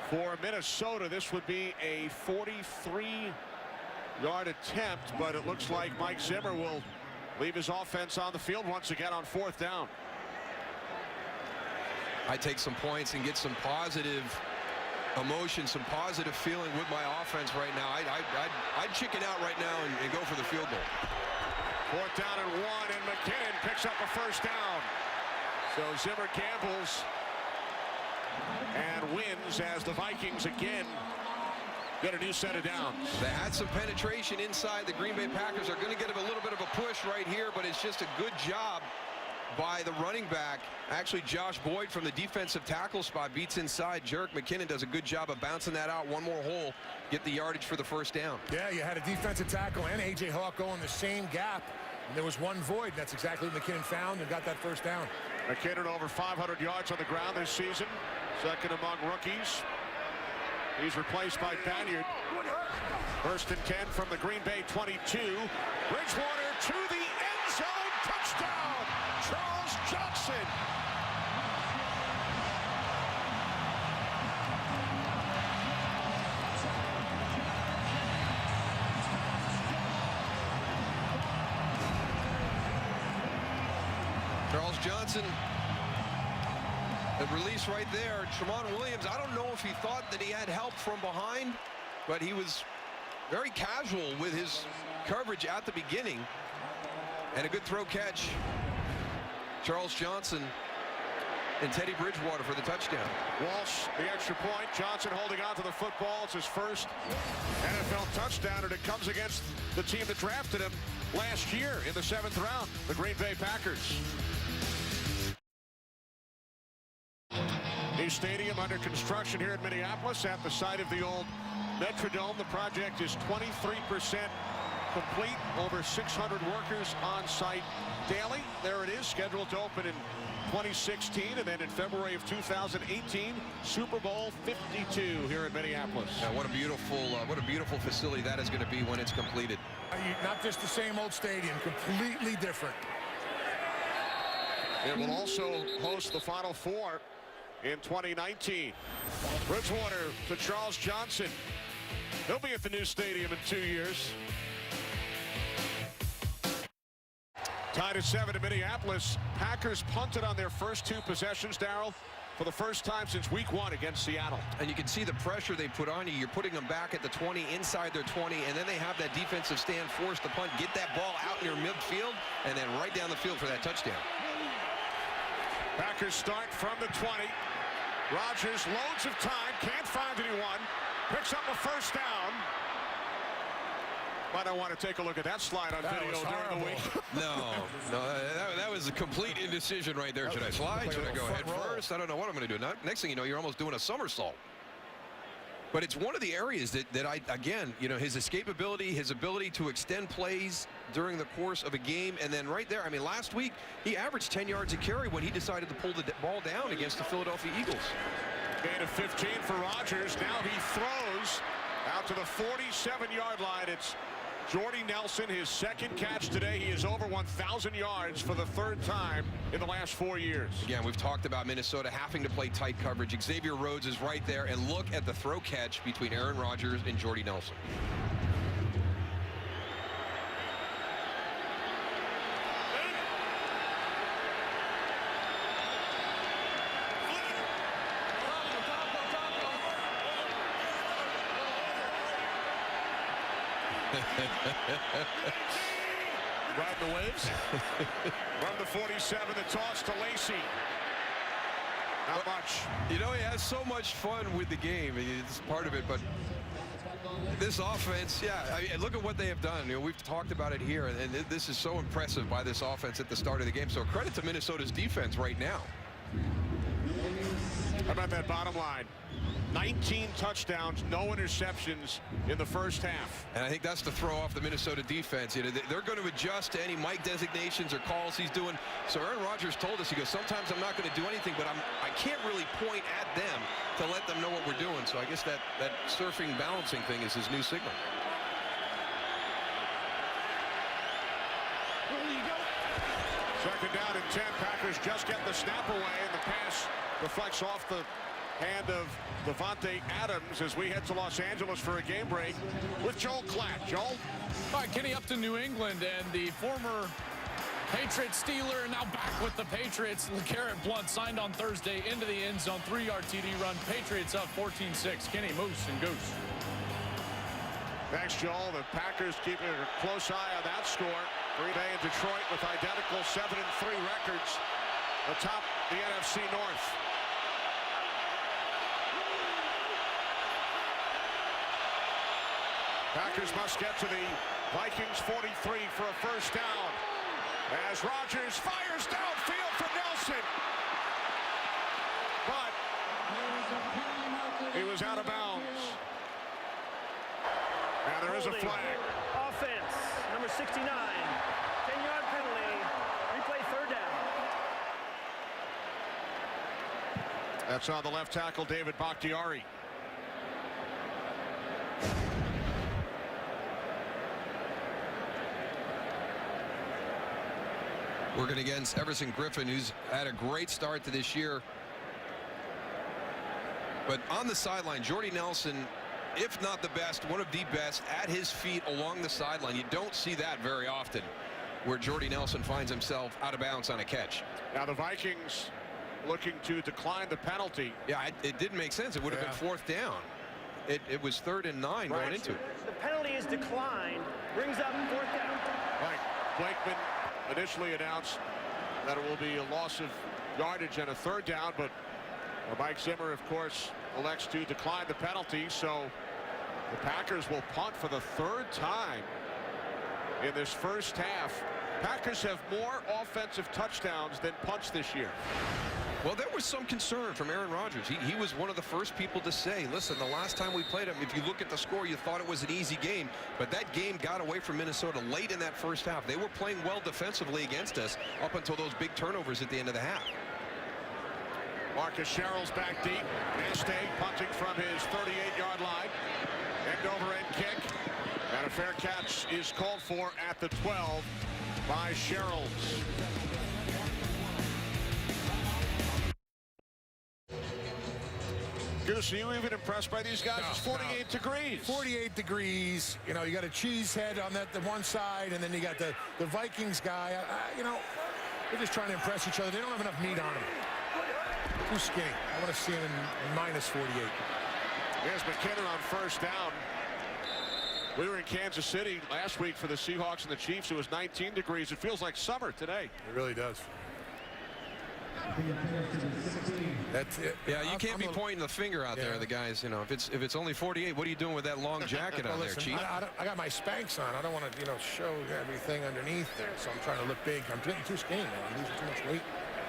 for Minnesota. This would be a 43-yard attempt, but it looks like Mike Zimmer will leave his offense on the field once again on 4th down. I take some points and get some positive emotion, some positive feeling with my offense right now. I'd chicken out right now and go for the field goal. 4th down and 1, and McKinnon picks up a 1st down. So Zimmer gambles and wins as the Vikings again get a new set of downs. They had some penetration inside. The Green Bay Packers are going to get a little bit of a push right here, but it's just a good job by the running back. Actually, Josh Boyd from the defensive tackle spot beats inside. Jerick McKinnon does a good job of bouncing that out. One more hole, get the yardage for the 1st down. Yeah, you had a defensive tackle and A.J. Hawk going the same gap. And there was one void. That's exactly what McKinnon found and got that 1st down. McKinnon over 500 yards on the ground this season. 2nd among rookies. He's replaced by Banyard. 1st and 10 from the Green Bay 22. Bridgewater to the end zone. Touchdown, Charles Johnson. Charles Johnson, the release right there. Tramon Williams, I don't know if he thought that he had help from behind, but he was very casual with his coverage at the beginning. And a good throw catch. Charles Johnson and Teddy Bridgewater for the touchdown. Walsh, the extra point. Johnson holding on to the football. It's his first NFL touchdown, and it comes against the team that drafted him last year in the 7th round, the Green Bay Packers. New stadium under construction here in Minneapolis at the site of the old Metrodome. The project is 23% complete. Over 600 workers on site daily. There it is, scheduled to open in 2016, and then in February of 2018, Super Bowl 52 here in Minneapolis. Yeah, what a beautiful facility that is going to be when it's completed. Not just the same old stadium, completely different. It will also host the Final Four in 2019. Bridgewater to Charles Johnson. He'll be at the new stadium in 2 years. Tied at 7 in Minneapolis. Packers punted on their first 2 possessions, Darryl, for the first time since week 1 against Seattle. And you can see the pressure they put on you. You're putting them back at the 20, inside their 20, and then they have that defensive stand, force the punt, get that ball out near midfield, and then right down the field for that touchdown. Packers start from the 20. Rodgers, loads of time, can't find anyone. Picks up a 1st down. Might not want to take a look at that slide on video during the week. No, that was a complete indecision right there. Should I slide? Should I go head first? I don't know what I'm going to do. Next thing you know, you're almost doing a somersault. But it's one of the areas that I, again, you know, his escapability, his ability to extend plays during the course of a game. And then right there, I mean, last week, he averaged 10 yards a carry when he decided to pull the ball down against the Philadelphia Eagles. Gain of 15 for Rodgers. Now he throws out to the 47-yard line. It's Jordy Nelson, his 2nd catch today. He is over 1,000 yards for the 3rd time in the last 4 years. Again, we've talked about Minnesota having to play tight coverage. Xavier Rhodes is right there, and look at the throw catch between Aaron Rodgers and Jordy Nelson. Ride the waves. From the 47, the toss to Lacey. Not much. You know, he has so much fun with the game. It's part of it, but this offense, yeah, I mean, look at what they have done. You know, we've talked about it here, and this is so impressive by this offense at the start of the game. So credit to Minnesota's defense right now. How about that bottom line? 19 touchdowns, no interceptions in the first half. And I think that's to throw off the Minnesota defense. You know, they're going to adjust to any Mike designations or calls he's doing. So Aaron Rodgers told us, he goes, sometimes I'm not going to do anything, but I can't really point at them to let them know what we're doing. So I guess that surfing balancing thing is his new signal. Second down and 10. Packers just get the snap away, and the pass reflects off the hand of Devontae Adams as we head to Los Angeles for a game break with Joel Klatt. Joel? All right, Kenny, up to New England, and the former Patriots Steeler, and now back with the Patriots. LeGarrette Blount signed on Thursday into the end zone, 3-yard TD run. Patriots up 14-6. Kenny, Moose, and Goose. Thanks, Joel. The Packers keeping a close eye on that score. Green Bay and Detroit with identical 7-3 records atop the NFC North. Packers must get to the Vikings 43 for a first down as Rodgers fires downfield for Nelson. But he was out of bounds. And there is a flag. Offense, number 69. 10-yard penalty. Replay third down. That's on the left tackle, David Bakhtiari. Working against Everson Griffin, who's had a great start to this year. But on the sideline, Jordy Nelson, if not the best, one of the best at his feet along the sideline. You don't see that very often, where Jordy Nelson finds himself out of bounds on a catch. Now the Vikings looking to decline the penalty. Yeah, it didn't make sense. It would have been fourth down. It was 3rd and 9 going into it. The penalty is declined, brings up fourth down. Right. Blakeman initially announced that it will be a loss of yardage and a third down, but Mike Zimmer, of course, elects to decline the penalty, so the Packers will punt for the third time in this first half. Packers have more offensive touchdowns than punts this year. Well, there was some concern from Aaron Rodgers. He was one of the first people to say, listen, the last time we played him, if you look at the score, you thought it was an easy game. But that game got away from Minnesota late in that first half. They were playing well defensively against us up until those big turnovers at the end of the half. Marcus Sherrill's back deep. Neste punting from his 38-yard line. End-over-end kick. And a fair catch is called for at the 12 by Sherrill. Goose, are you even impressed by these guys? No, it's 48 degrees. 48 degrees. You know, you got a cheese head on the one side, and then you got the Vikings guy. You know, they're just trying to impress each other. They don't have enough meat on them. Too skinny. I want to see him in minus 48. Here's McKinnon on first down. We were in Kansas City last week for the Seahawks and the Chiefs. It was 19 degrees. It feels like summer today. It really does. That's it. Yeah, you can't be pointing the finger out there, the guys. You know, if it's only 48, what are you doing with that long jacket on there, Chief? I got my Spanx on. I don't want to, you know, show everything underneath there. So I'm trying to look big. I'm getting too skinny, man. I'm losing too much weight.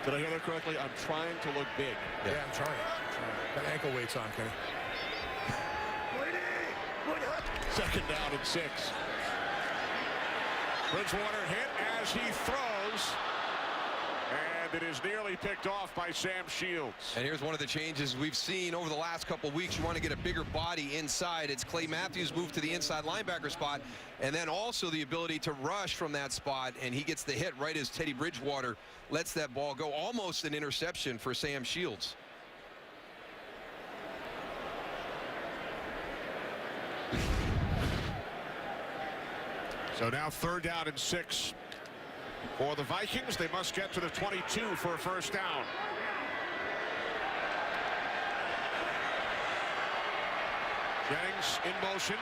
Did I hear that correctly? I'm trying to look big. Yeah, I'm trying. Got ankle weights on, Kenny. Second down and 6. Bridgewater hit as he throws. And it is nearly picked off by Sam Shields. And here's one of the changes we've seen over the last couple of weeks. You want to get a bigger body inside. It's Clay Matthews moved to the inside linebacker spot, and then also the ability to rush from that spot, and he gets the hit right as Teddy Bridgewater lets that ball go. Almost an interception for Sam Shields. So now 3rd down and 6 for the Vikings. They must get to the 22 for a first down. Jennings in motion.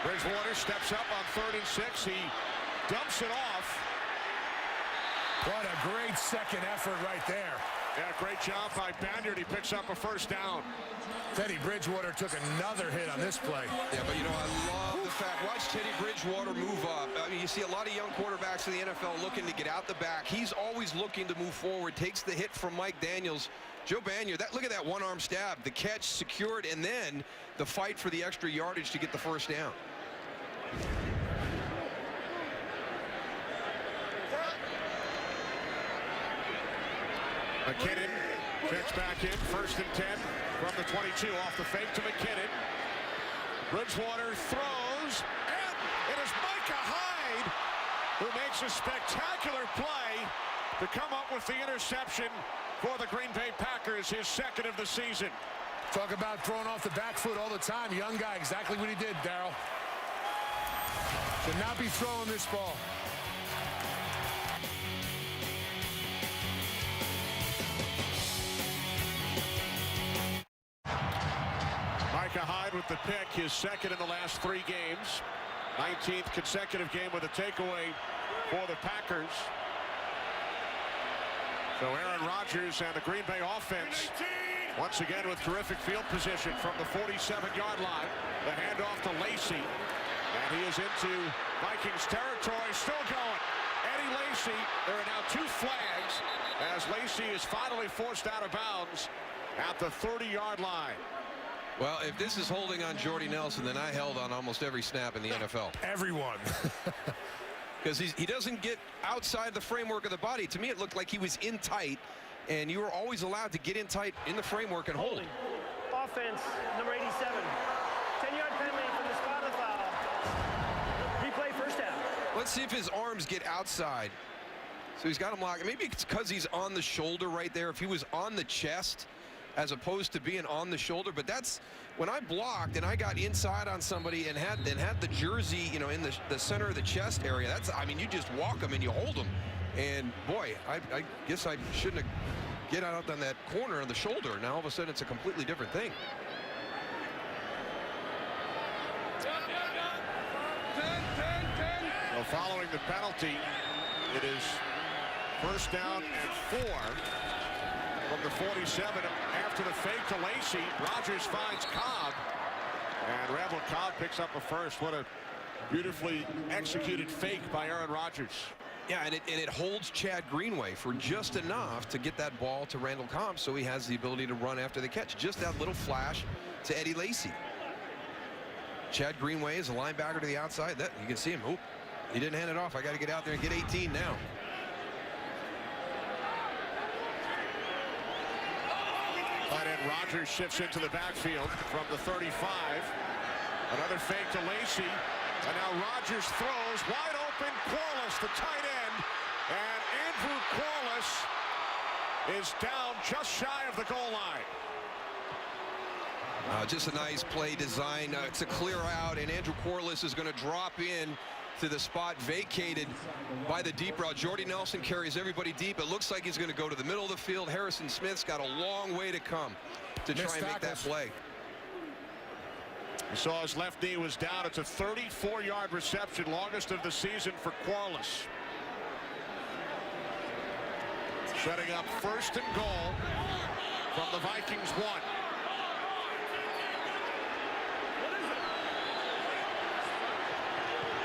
Bridgewater steps up on 3rd and 6. He dumps it off. What a great second effort right there. Yeah, great job by Banyard. He picks up a first down. Teddy Bridgewater took another hit on this play. Yeah, but you know, I love the fact, watch Teddy Bridgewater move up. I mean, you see a lot of young quarterbacks in the NFL looking to get out the back. He's always looking to move forward, takes the hit from Mike Daniels. Joe Banyard, look at that one-arm stab, the catch secured, and then the fight for the extra yardage to get the first down. McKinnon checks back in, 1st and 10 from the 22, off the fake to McKinnon. Bridgewater throws, and it is Micah Hyde who makes a spectacular play to come up with the interception for the Green Bay Packers, his 2nd of the season. Talk about throwing off the back foot all the time. Young guy, exactly what he did, Darryl. Should not be throwing this ball. Micah Hyde with the pick, his 2nd in the last 3 games. 19th consecutive game with a takeaway for the Packers. So Aaron Rodgers and the Green Bay offense once again with terrific field position from the 47-yard line. The handoff to Lacy, and he is into Vikings territory, still going. Eddie Lacy, there are now 2 flags as Lacy is finally forced out of bounds at the 30-yard line. Well, if this is holding on Jordy Nelson, then I held on almost every snap in the NFL. Everyone. Because he doesn't get outside the framework of the body. To me, it looked like he was in tight, and you were always allowed to get in tight in the framework and hold. Offense, number 87. 10-yard penalty from the spot of the foul. Replay, first down. Let's see if his arms get outside. So he's got him locked. Maybe it's because he's on the shoulder right there. If he was on the chest as opposed to being on the shoulder. But that's when I blocked and I got inside on somebody and had the jersey, you know, in the center of the chest area. That's, I mean, you just walk them and you hold them. And boy, I guess I shouldn't have get out on that corner on the shoulder. Now all of a sudden it's a completely different thing. So following the penalty, it is 1st down and 4 from the 47. After the fake to Lacy, Rodgers finds Cobb, and Randall Cobb picks up a first. What a beautifully executed fake by Aaron Rodgers. Yeah, and it holds Chad Greenway for just enough to get that ball to Randall Cobb, so he has the ability to run after the catch. Just that little flash to Eddie Lacy. Chad Greenway is a linebacker to the outside. That you can see him. Oh, he didn't hand it off. I got to get out there and get 18 now. Tight end Rodgers shifts into the backfield from the 35. Another fake to Lacy. And now Rodgers throws wide open. Corliss, the tight end. And Andrew Corliss is down just shy of the goal line. Just a nice play design. It's a clear out, and Andrew Corliss is going to drop in to the spot vacated by the deep route. Jordy Nelson carries everybody deep. It looks like he's going to go to the middle of the field. Harrison Smith's got a long way to come to try and make that play. You saw his left knee was down. It's a 34-yard reception, longest of the season for Corliss. Setting up 1st and goal from the Vikings 1.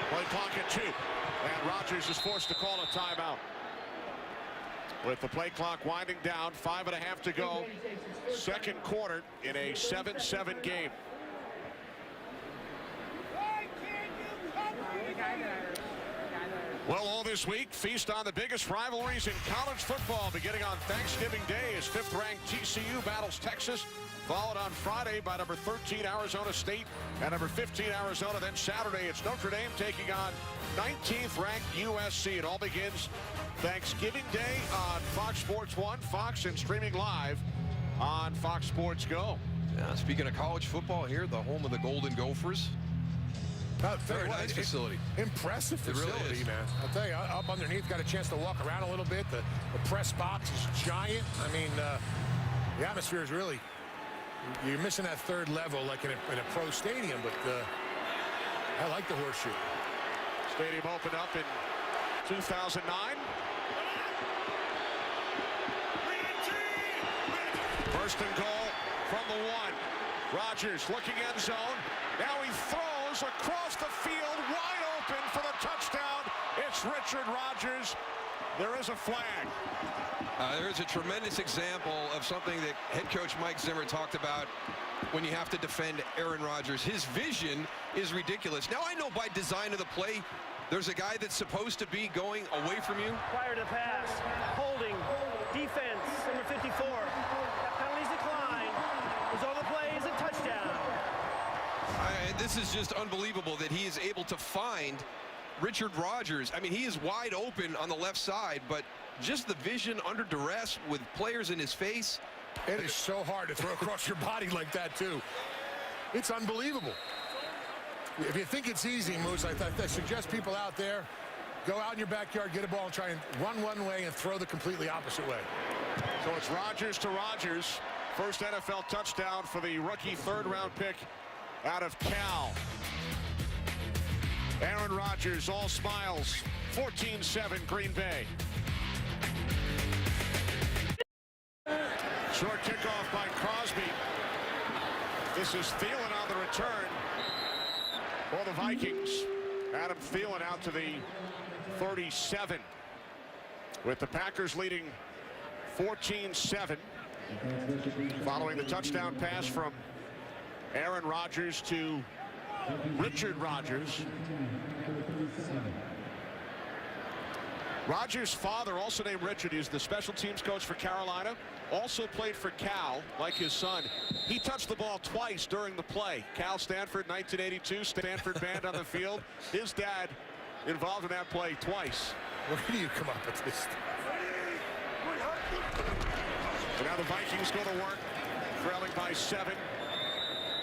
Play clock at 2, and Rodgers is forced to call a timeout. With the play clock winding down, 5.5 to go. 2nd quarter in a 7-7 game. Well, all this week, feast on the biggest rivalries in college football. Beginning on Thanksgiving Day as 5th-ranked TCU battles Texas, followed on Friday by number 13 Arizona State and number 15 Arizona. Then Saturday, it's Notre Dame taking on 19th-ranked USC. It all begins Thanksgiving Day on Fox Sports 1, Fox, and streaming live on Fox Sports Go. Speaking of college football here, the home of the Golden Gophers. Very nice facility. Impressive facility, It really is. man. I'll tell you, up underneath, got a chance to walk around a little bit. The press box is giant. I mean, the atmosphere is really, you're missing that 3rd level like in a pro stadium, but I like the horseshoe. Stadium opened up in 2009. First and goal from the 1. Rodgers looking end zone. Now he throws across the field, wide open for the touchdown. It's Richard Rodgers. There is a flag. There is a tremendous example of something that head coach Mike Zimmer talked about when you have to defend Aaron Rodgers. His vision is ridiculous. Now, I know by design of the play, there's a guy that's supposed to be going away from you. Prior to pass, holding, defense, number 54. Penalties decline. Result of the play is a touchdown. This is just unbelievable that he is able to find Richard Rodgers. I mean, he is wide open on the left side, but just the vision under duress with players in his face. It is so hard to throw across your body like that, too. It's unbelievable. If you think it's easy, Moose, I suggest people out there go out in your backyard, get a ball, and try and run one way and throw the completely opposite way. So it's Rodgers to Rodgers. First NFL touchdown for the rookie third-round pick out of Cal. Aaron Rodgers, all smiles. 14-7 Green Bay. Short kickoff by Crosby. This is Thielen on the return for the Vikings. Adam Thielen out to the 37. With the Packers leading 14-7. Following the touchdown pass from Aaron Rodgers to Richard Rodgers. Rodgers' father, also named Richard, is the special teams coach for Carolina. Also played for Cal, like his son. He touched the ball twice during the play. Cal Stanford, 1982, Stanford band on the field. His dad involved in that play twice. Where do you come up with this? And now the Vikings go to work, trailing by 7.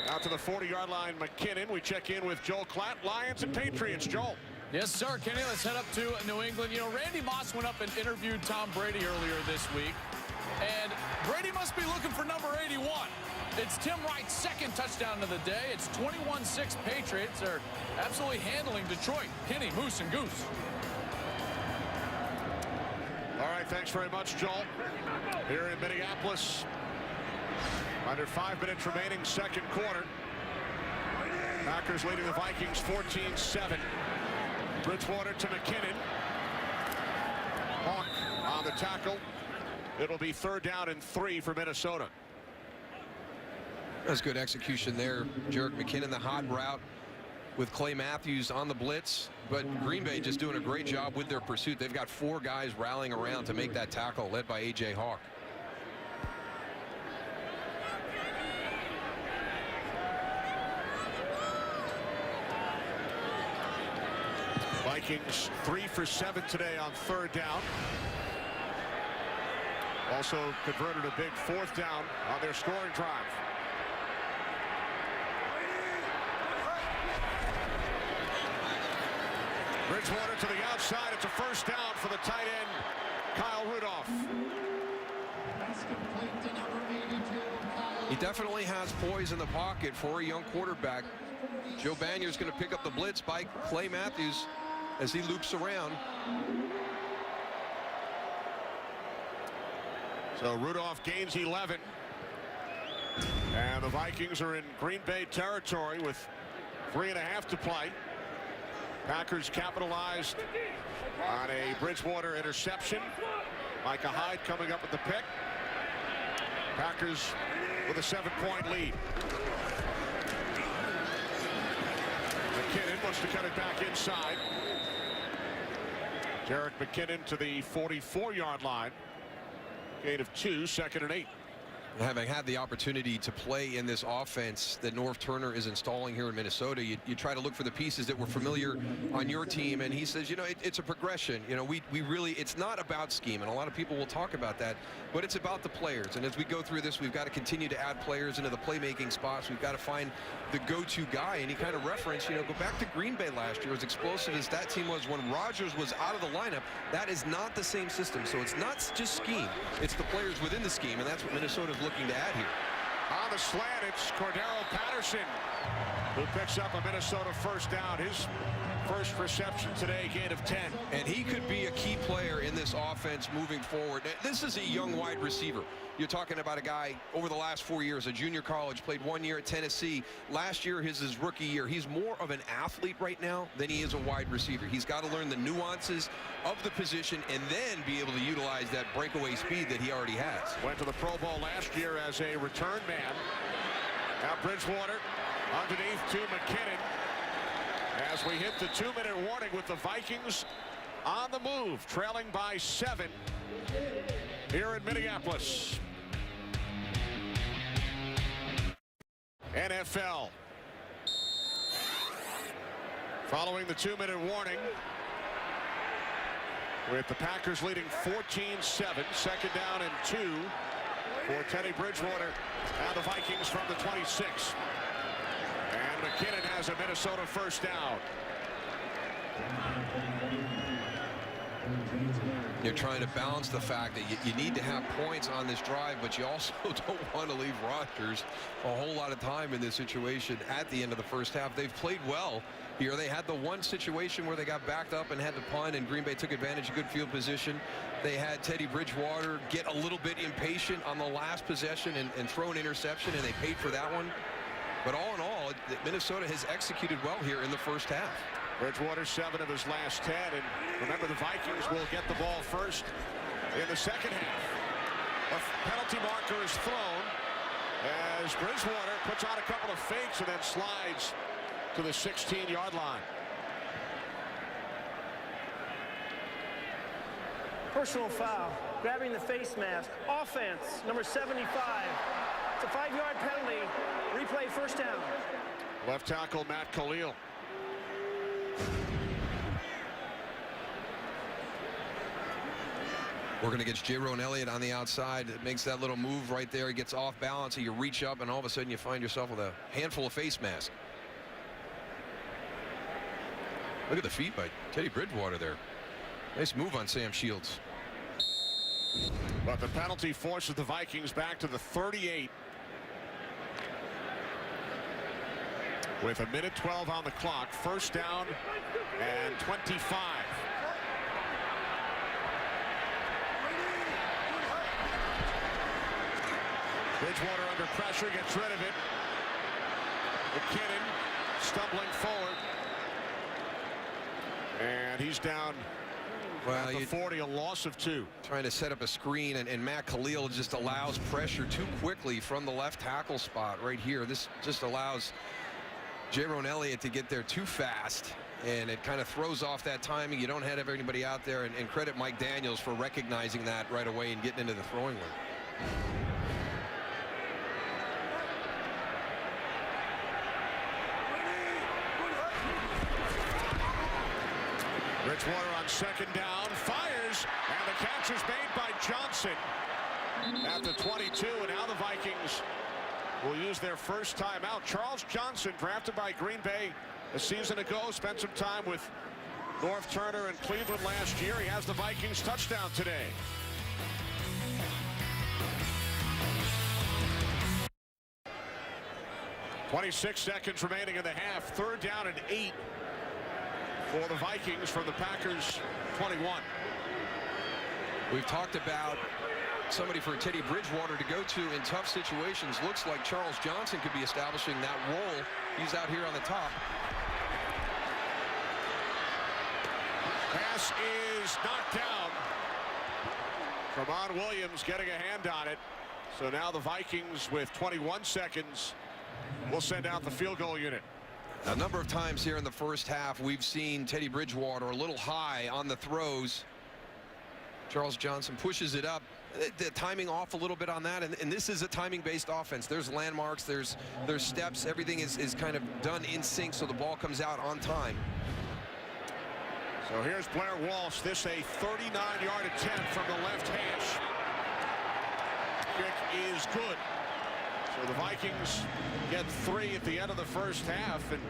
Out to the 40-yard line, McKinnon. We check in with Joel Klatt, Lions and Patriots. Joel. Yes, sir, Kenny. Let's head up to New England. You know, Randy Moss went up and interviewed Tom Brady earlier this week. And Brady must be looking for number 81. It's Tim Wright's second touchdown of the day. It's 21-6 Patriots are absolutely handling Detroit. Kenny, Moose, and Goose. All right, thanks very much, Joel. Here in Minneapolis, under 5 minutes remaining, second quarter. Packers leading the Vikings 14-7. Bridgewater to McKinnon. Hawk on the tackle. It'll be 3rd down and 3 for Minnesota. That's good execution there. Jerick McKinnon, the hot route with Clay Matthews on the blitz. But Green Bay just doing a great job with their pursuit. They've got 4 guys rallying around to make that tackle, led by A.J. Hawk. Vikings 3 for 7 today on 3rd down. Also converted a big 4th down on their scoring drive. Bridgewater to the outside. It's a 1st down for the tight end, Kyle Rudolph. He definitely has poise in the pocket for a young quarterback. Joe Banier's going to pick up the blitz by Clay Matthews as he loops around. So Rudolph gains 11. And the Vikings are in Green Bay territory with 3.5 to play. Packers capitalized on a Bridgewater interception. Micah Hyde coming up with the pick. Packers with a 7-point lead. McKinnon wants to cut it back inside. Jerick McKinnon to the 44-yard line. Gain of 2, 2nd and 8. Having had the opportunity to play in this offense that Norv Turner is installing here in Minnesota, you try to look for the pieces that were familiar on your team, and he says, you know, it's a progression. You know, we really, it's not about scheme, and a lot of people will talk about that, but it's about the players. And as we go through this, we've got to continue to add players into the playmaking spots. We've got to find the go-to guy, and he kind of referenced, you know, go back to Green Bay last year. As explosive as that team was when Rodgers was out of the lineup, that is not the same system. So it's not just scheme, it's the players within the scheme, and that's what Minnesota's looking to add here. On the slant, it's Cordero Patterson who picks up a Minnesota 1st down. His first reception today, gain of 10. And he could be a key player in this offense moving forward. This is a young wide receiver. You're talking about a guy over the last 4 years, a junior college, played 1 year at Tennessee. Last year, his rookie year. He's more of an athlete right now than he is a wide receiver. He's got to learn the nuances of the position and then be able to utilize that breakaway speed that he already has. Went to the Pro Bowl last year as a return man. Now Bridgewater underneath to McKinnon as we hit the 2-minute warning with the Vikings on the move, trailing by 7 here in Minneapolis. NFL. Following the 2-minute warning, with the Packers leading 14-7, second down and 2 for Teddy Bridgewater. Now the Vikings from the 26. And McKinnon has a Minnesota first down. You're trying to balance the fact that you need to have points on this drive, but you also don't want to leave Rodgers a whole lot of time in this situation at the end of the first half. They've played well here. They had the one situation where they got backed up and had to punt, and Green Bay took advantage of good field position. They had Teddy Bridgewater get a little bit impatient on the last possession and throw an interception, and they paid for that one. But all in all, Minnesota has executed well here in the first half. Bridgewater 7 of his last 10, and remember the Vikings will get the ball first in the second half. A penalty marker is thrown as Bridgewater puts on a couple of fakes and then slides to the 16-yard line. Personal foul, grabbing the face mask. Offense, number 75. It's a 5-yard penalty. Replay first down. Left tackle Matt Khalil. Working against Jaron Elliott on the outside. It makes that little move right there. He gets off balance, and you reach up, and all of a sudden you find yourself with a handful of face masks. Look at the feet by Teddy Bridgewater there. Nice move on Sam Shields. But the penalty forces the Vikings back to the 38. With a minute 12 on the clock. First down and 25. Bridgewater under pressure, gets rid of it. McKinnon stumbling forward. And he's down at the 40, a loss of 2. Trying to set up a screen, and Matt Khalil just allows pressure too quickly from the left tackle spot right here. This just allows Jaron Elliott to get there too fast, and it kind of throws off that timing. You don't have anybody out there, and credit Mike Daniels for recognizing that right away and getting into the throwing lane. Bridgewater on second down, fires, and the catch is made by Johnson at the 22, and now the Vikings will use their first timeout. Charles Johnson, drafted by Green Bay a season ago, spent some time with North Turner and Cleveland last year. He has the Vikings touchdown today. .26 seconds remaining in the half. Third down and 8 for the Vikings from the Packers 21. We've talked about somebody for Teddy Bridgewater to go to in tough situations. Looks like Charles Johnson could be establishing that role. He's out here on the top. Pass is knocked down. Tramon Williams getting a hand on it. So now the Vikings, with 21 seconds, will send out the field goal unit. A number of times here in the first half, we've seen Teddy Bridgewater a little high on the throws. Charles Johnson pushes it up. The timing off a little bit on that, and this is a timing-based offense. There's landmarks, there's steps, everything is kind of done in sync, so the ball comes out on time. So here's Blair Walsh. This a 39-yard attempt from the left hash. Kick is good. So the Vikings get 3 at the end of the first half and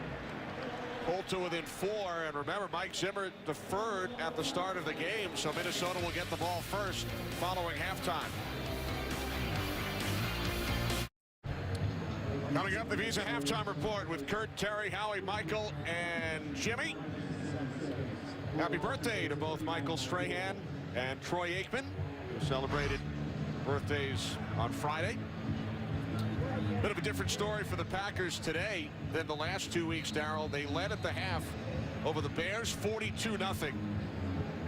pull to within 4. And remember, Mike Zimmer deferred at the start of the game, so Minnesota will get the ball first following halftime. Coming up, the Visa halftime report with Kurt, Terry, Howie, Michael, and Jimmy. Happy birthday to both Michael Strahan and Troy Aikman, who celebrated birthdays on Friday. Bit of a different story for the Packers today than the last 2 weeks, Darryl. They led at the half over the Bears 42-0.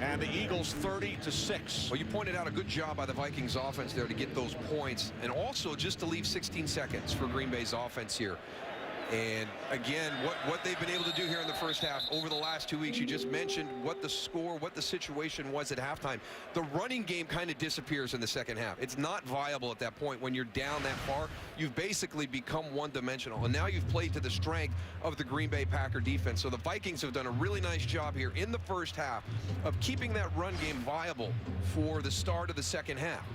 And the Eagles 30-6. Well, you pointed out a good job by the Vikings offense there to get those points, and also just to leave 16 seconds for Green Bay's offense here. And again, what they've been able to do here in the first half over the last 2 weeks, you just mentioned what the score, what the situation was at halftime. The running game kind of disappears in the second half. It's not viable at that point when you're down that far. You've basically become one-dimensional, and now you've played to the strength of the Green Bay Packer defense. So the Vikings have done a really nice job here in the first half of keeping that run game viable for the start of the second half.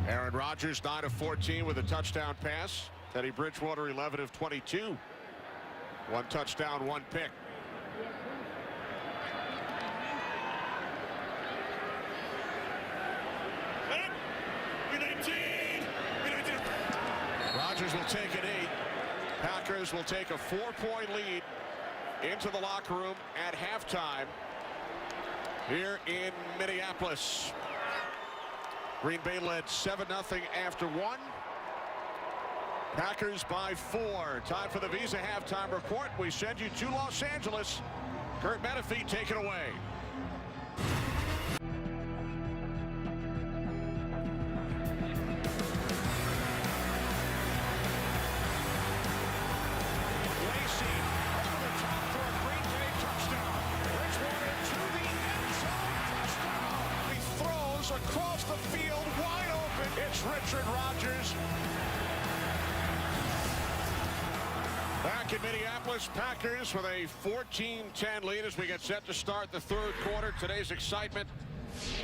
Aaron Rodgers 9 of 14 with a touchdown pass. Teddy Bridgewater 11 of 22. 1 touchdown, 1 pick. Rodgers will take an 8. Packers will take a 4-point lead into the locker room at halftime here in Minneapolis. Green Bay led 7-0 after 1. Packers by 4. Time for the Visa halftime report. We send you to Los Angeles. Kurt Menefee, take it away. Lacy over the top for a Green Bay touchdown. Bridgewater to the end zone, touchdown. He throws across the field, wide open. It's Richard Rodgers. Back in Minneapolis, Packers with a 14-10 lead as we get set to start the third quarter. Today's excitement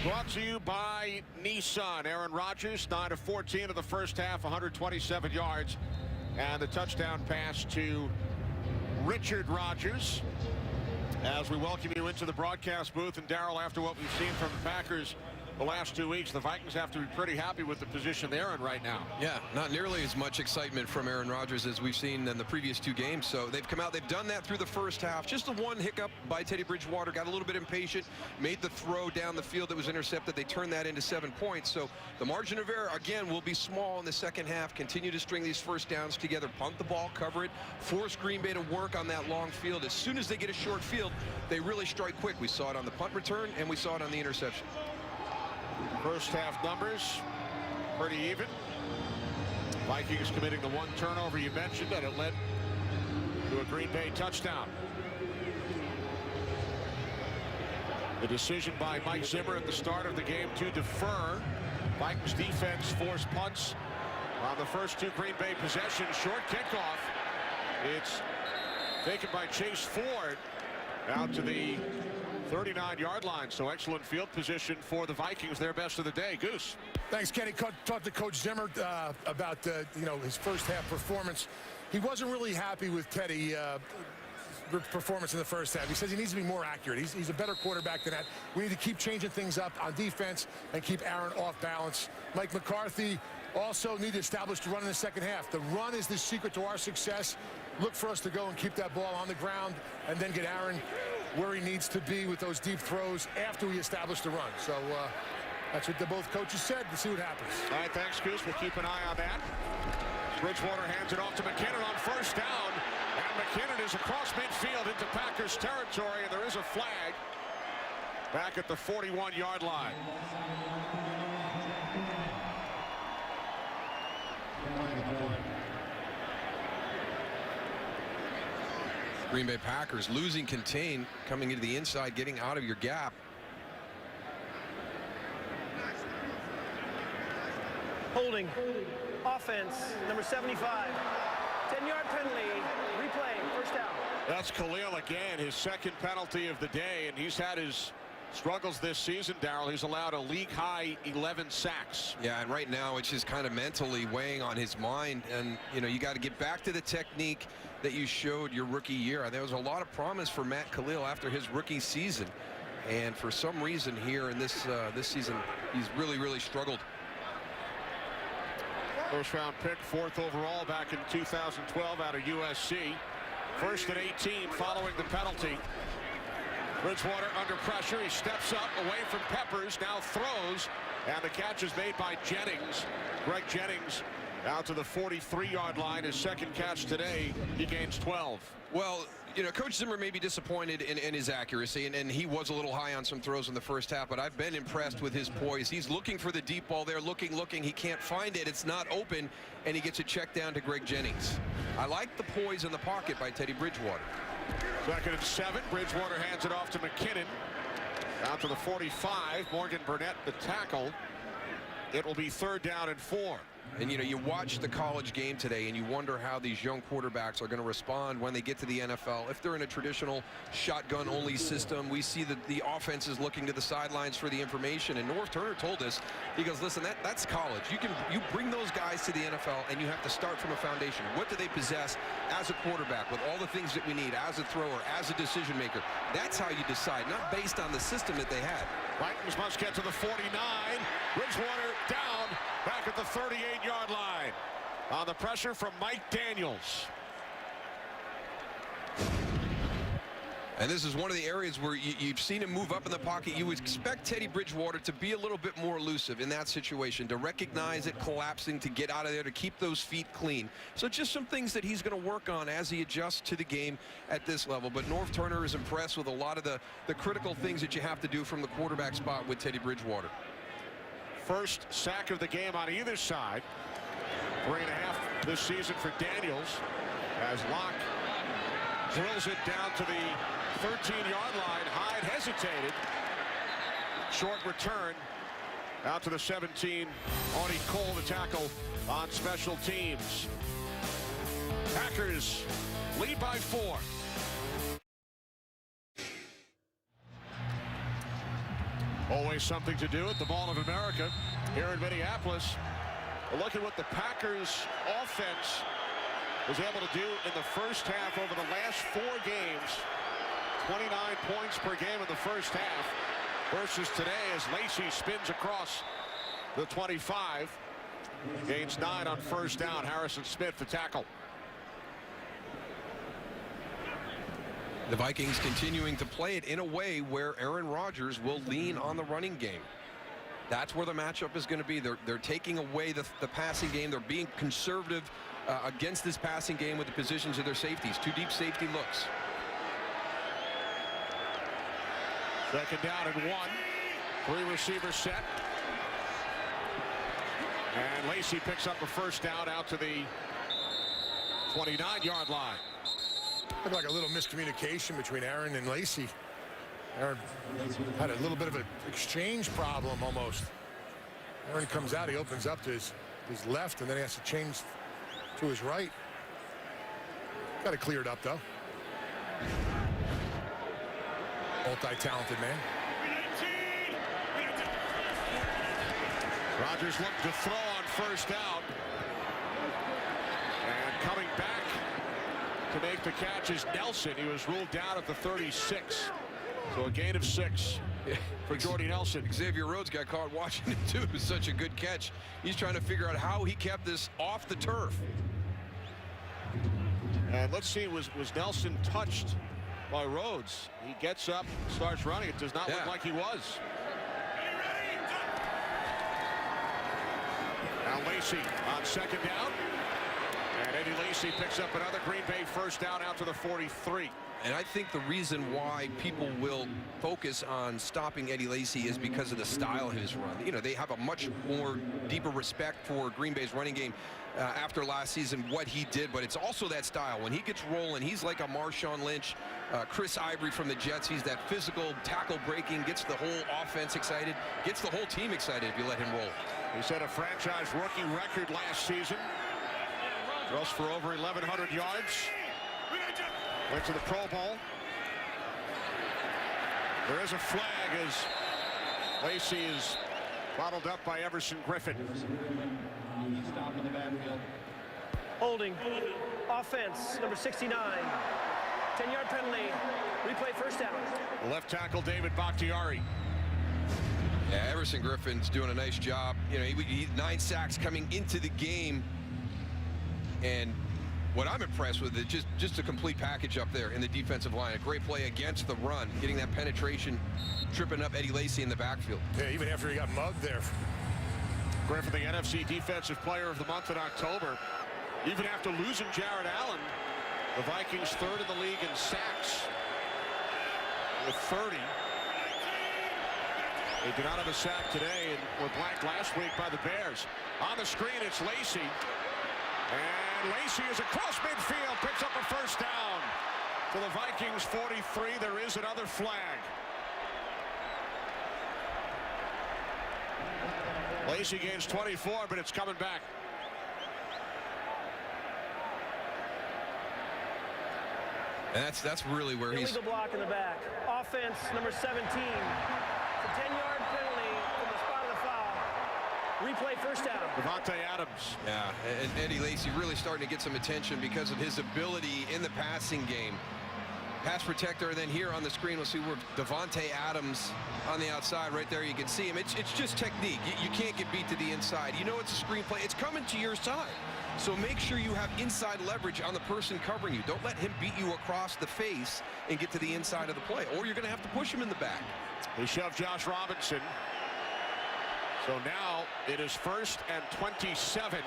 brought to you by Nissan. Aaron Rodgers, 9 of 14 of the first half, 127 yards. And the touchdown pass to Richard Rodgers. As we welcome you into the broadcast booth, and Darryl, after what we've seen from the Packers the last 2 weeks, the Vikings have to be pretty happy with the position they're in right now. Yeah, not nearly as much excitement from Aaron Rodgers as we've seen in the previous 2 games. So they've come out, they've done that through the first half. Just the one hiccup by Teddy Bridgewater, got a little bit impatient, made the throw down the field that was intercepted. They turned that into 7 points. So the margin of error, again, will be small in the second half. Continue to string these first downs together, punt the ball, cover it, force Green Bay to work on that long field. As soon as they get a short field, they really strike quick. We saw it on the punt return, and we saw it on the interception. First half numbers pretty even. Vikings committing the 1 turnover you mentioned, and it led to a Green Bay touchdown. The decision by Mike Zimmer at the start of the game to defer. Vikings defense forced punts on the first 2 Green Bay possessions. Short kickoff. It's taken by Chase Ford out to the 39-yard line. So excellent field position for the Vikings, their best of the day. Goose. Thanks, Kenny. Talked to Coach Zimmer about his first half performance. He wasn't really happy with Teddy performance in the first half. He says he needs to be more accurate. He's a better quarterback than that. We need to keep changing things up on defense and keep Aaron off balance. Mike McCarthy also need to establish the run in the second half. The run is the secret to our success. Look for us to go and keep that ball on the ground and then get Aaron where he needs to be with those deep throws after we establish the run. So that's what both coaches said. We'll see what happens. All right, thanks, Goose. We'll keep an eye on that. Bridgewater hands it off to McKinnon on first down. And McKinnon is across midfield into Packers territory, and there is a flag back at the 41-yard line. Green Bay Packers losing contain, coming into the inside, getting out of your gap. Holding. Offense, number 75. 10-yard penalty. Replay. First down. That's Khalil again, his second penalty of the day, and he's had his struggles this season, Darryl. He's allowed a league-high 11 sacks. Yeah, and right now it's just kind of mentally weighing on his mind. And, you got to get back to the technique that you showed your rookie year. There was a lot of promise for Matt Khalil after his rookie season. And for some reason here in this season, he's really struggled. First round pick, 4th overall back in 2012 out of USC. First and 18 following the penalty. Bridgewater under pressure. He steps up away from Peppers. Now throws. And the catch is made by Jennings. Greg Jennings out to the 43-yard line. His second catch today. He gains 12. Well, you know, Coach Zimmer may be disappointed in his accuracy, and he was a little high on some throws in the first half, but I've been impressed with his poise. He's looking for the deep ball there, looking. He can't find it. It's not open, and he gets a check down to Greg Jennings. I like the poise in the pocket by Teddy Bridgewater. Second and 7. Bridgewater hands it off to McKinnon. Out to the 45. Morgan Burnett, the tackle. It will be 3rd down and 4. And, you know, you watch the college game today and you wonder how these young quarterbacks are going to respond when they get to the NFL. If they're in a traditional shotgun-only system, we see that the offense is looking to the sidelines for the information. And Norv Turner told us, he goes, listen, that's college. You bring those guys to the NFL and you have to start from a foundation. What do they possess as a quarterback with all the things that we need, as a thrower, as a decision maker? That's how you decide, not based on the system that they had. Vikings must get to the 49. Bridgewater down back at the 38-yard line on the pressure from Mike Daniels. And this is one of the areas where you've seen him move up in the pocket. You would expect Teddy Bridgewater to be a little bit more elusive in that situation, to recognize it collapsing, to get out of there, to keep those feet clean. So just some things that he's going to work on as he adjusts to the game at this level. But Norv Turner is impressed with a lot of the critical things that you have to do from the quarterback spot with Teddy Bridgewater. First sack of the game on either side. 3.5 this season for Daniels as Locke drills it down to the 13-yard line. Hyde hesitated. Short return out to the 17. Arnie Cole to tackle on special teams. Packers lead by 4. Always something to do at the Mall of America here in Minneapolis. Look at what the Packers offense was able to do in the first half over the last 4 games. 29 points per game in the first half versus today as Lacy spins across the 25. Gains 9 on first down. Harrison Smith the tackle. The Vikings continuing to play it in a way where Aaron Rodgers will lean on the running game. That's where the matchup is going to be. They're taking away the passing game. They're being conservative against this passing game with the positions of their safeties. 2 deep safety looks. Second down and 1. 3 receiver set. And Lacy picks up a first down out to the 29-yard line. Looked like a little miscommunication between Aaron and Lacy. Aaron had a little bit of an exchange problem almost. Aaron comes out, he opens up to his left, and then he has to change to his right. Got it cleared up, though. Multi-talented man. Rodgers looked to throw on first down. And coming back to make the catch is Nelson. He was ruled down at the 36. So a gain of 6 for Jordy Nelson. Xavier Rhodes got caught watching it too. It was such a good catch. He's trying to figure out how he kept this off the turf. And let's see, was Nelson touched by Rhodes? He gets up, starts running. It does not look like he was. Now Lacy on second down. And Eddie Lacy picks up another Green Bay first down out to the 43. And I think the reason why people will focus on stopping Eddie Lacy is because of the style of his run. You know, they have a much more deeper respect for Green Bay's running game after last season, what he did. But it's also that style. When he gets rolling, he's like a Marshawn Lynch, Chris Ivory from the Jets. He's that physical, tackle breaking, gets the whole offense excited, gets the whole team excited if you let him roll. He set a franchise rookie record last season. Rushed for over 1,100 yards. Went to the Pro Bowl. There is a flag as Lacy is bottled up by Everson Griffin. Holding. Offense, number 69. 10-yard penalty. Replay first down. Left tackle David Bakhtiari. Yeah, Everson Griffin's doing a nice job. You know, he 9 sacks coming into the game. And what I'm impressed with is just a complete package up there in the defensive line. A great play against the run, getting that penetration, tripping up Eddie Lacy in the backfield. Yeah, even after he got mugged there. Griffin, the NFC Defensive Player of the Month in October. Even after losing Jared Allen, the Vikings third in the league in sacks with 30. They did not have a sack today and were blanked last week by the Bears. On the screen, it's Lacy. And Lacy is across midfield, picks up a first down. To the Vikings 43, there is another flag. Lacy gains 24, but it's coming back. And that's really where he's... Illegal block in the back. Offense, number 17. It's a 10-yard penalty from the spot of the foul. Replay first down. Davante Adams. Yeah, and Eddie Lacy really starting to get some attention because of his ability in the passing game. Pass protector, and then here on the screen we'll see where Davante Adams on the outside right there. You can see him. It's just technique. You can't get beat to the inside. You know it's a screen play. It's coming to your side. So make sure you have inside leverage on the person covering you. Don't let him beat you across the face and get to the inside of the play, or you're going to have to push him in the back. They shove Josh Robinson. So now it is 1st and 27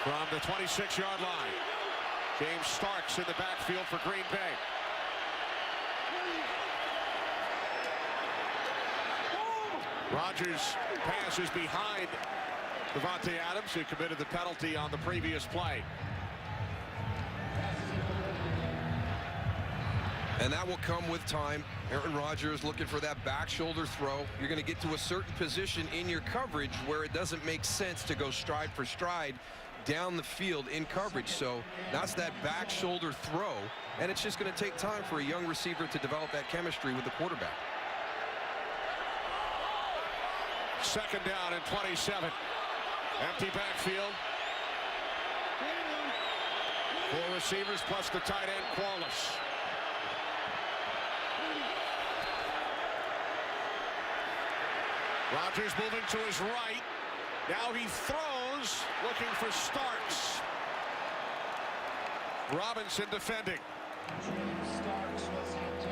from the 26-yard line. James Starks in the backfield for Green Bay. Rodgers passes behind Davante Adams, who committed the penalty on the previous play. And that will come with time. Aaron Rodgers looking for that back shoulder throw. You're going to get to a certain position in your coverage where it doesn't make sense to go stride for stride down the field in coverage. So that's that back shoulder throw, and it's just going to take time for a young receiver to develop that chemistry with the quarterback. 2nd down and 27. Empty backfield. 4 receivers plus the tight end Qualis. Rodgers moving to his right. Now he throws, looking for Starks. Robinson defending.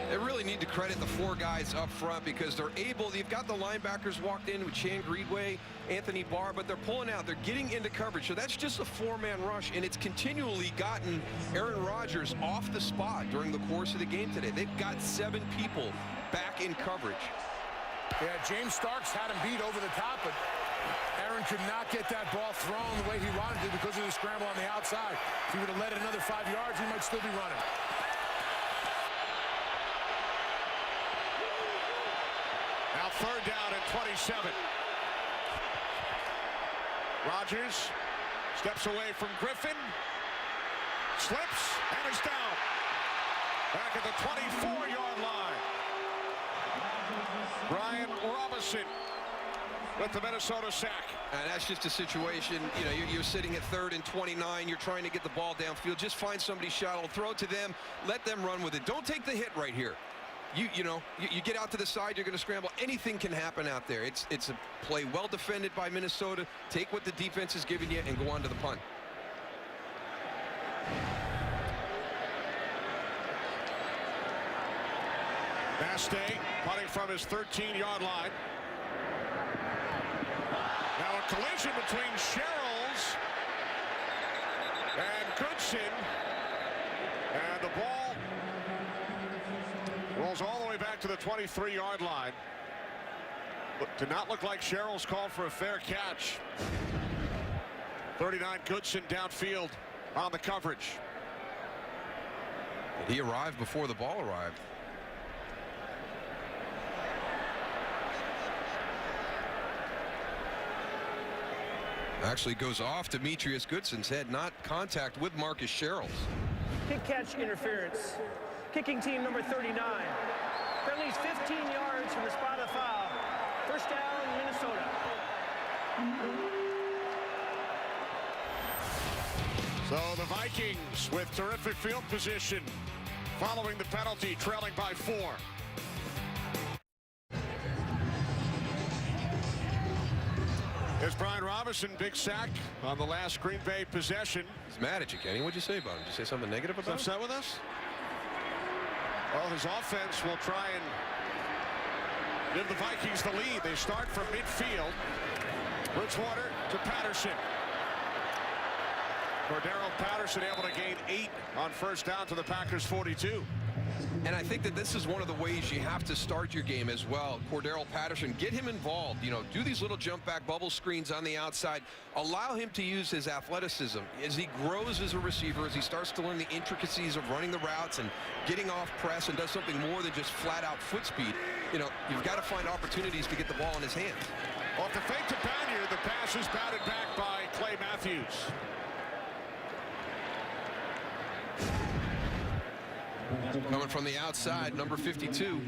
They really need to credit the 4 guys up front because they're able. They've got the linebackers walked in with Chan Greenway, Anthony Barr, but they're pulling out. They're getting into coverage. So that's just a 4-man rush, and it's continually gotten Aaron Rodgers off the spot during the course of the game today. They've got 7 people back in coverage. Yeah, James Starks had him beat over the top, but Aaron could not get that ball thrown the way he wanted to because of the scramble on the outside. If he would have let it another 5 yards, he might still be running. Now 3rd down and 27. Rodgers steps away from Griffin, slips, and is down. Back at the 24-yard line. Brian Robinson with the Minnesota sack. And that's just a situation, you know, you're sitting at 3rd and 29. You're trying to get the ball downfield. Just find somebody shallow, throw it to them, let them run with it. Don't take the hit right here. You get out to the side, you're going to scramble. Anything can happen out there. It's a play well defended by Minnesota. Take what the defense is giving you and go on to the punt. Bastay punting from his 13-yard line. Now a collision between Sherrills and Goodson. And the ball rolls all the way back to the 23-yard line. But did not look like Sherrills called for a fair catch. 39 Goodson downfield on the coverage. He arrived before the ball arrived. Actually goes off Demetrius Goodson's head, not contact with Marcus Sherrills. Kick catch interference. Kicking team number 39. Penalties 15 yards from the spot of the foul. 1st down, Minnesota. So the Vikings with terrific field position following the penalty, trailing by 4. There's Brian Robinson, big sack on the last Green Bay possession. He's mad at you, Kenny. What'd you say about him? Did you say something negative about him? Upset with us? Well, his offense will try and give the Vikings the lead. They start from midfield. Bridgewater to Patterson. Cordero Patterson able to gain 8 on first down to the Packers 42. And I think that this is one of the ways you have to start your game as well. Cordero Patterson, get him involved. You know, do these little jump back bubble screens on the outside. Allow him to use his athleticism as he grows as a receiver, as he starts to learn the intricacies of running the routes and getting off press and does something more than just flat out foot speed. You know, you've got to find opportunities to get the ball in his hands. Off the fake to Banyard, the pass is batted back by Clay Matthews. Coming from the outside, number 52.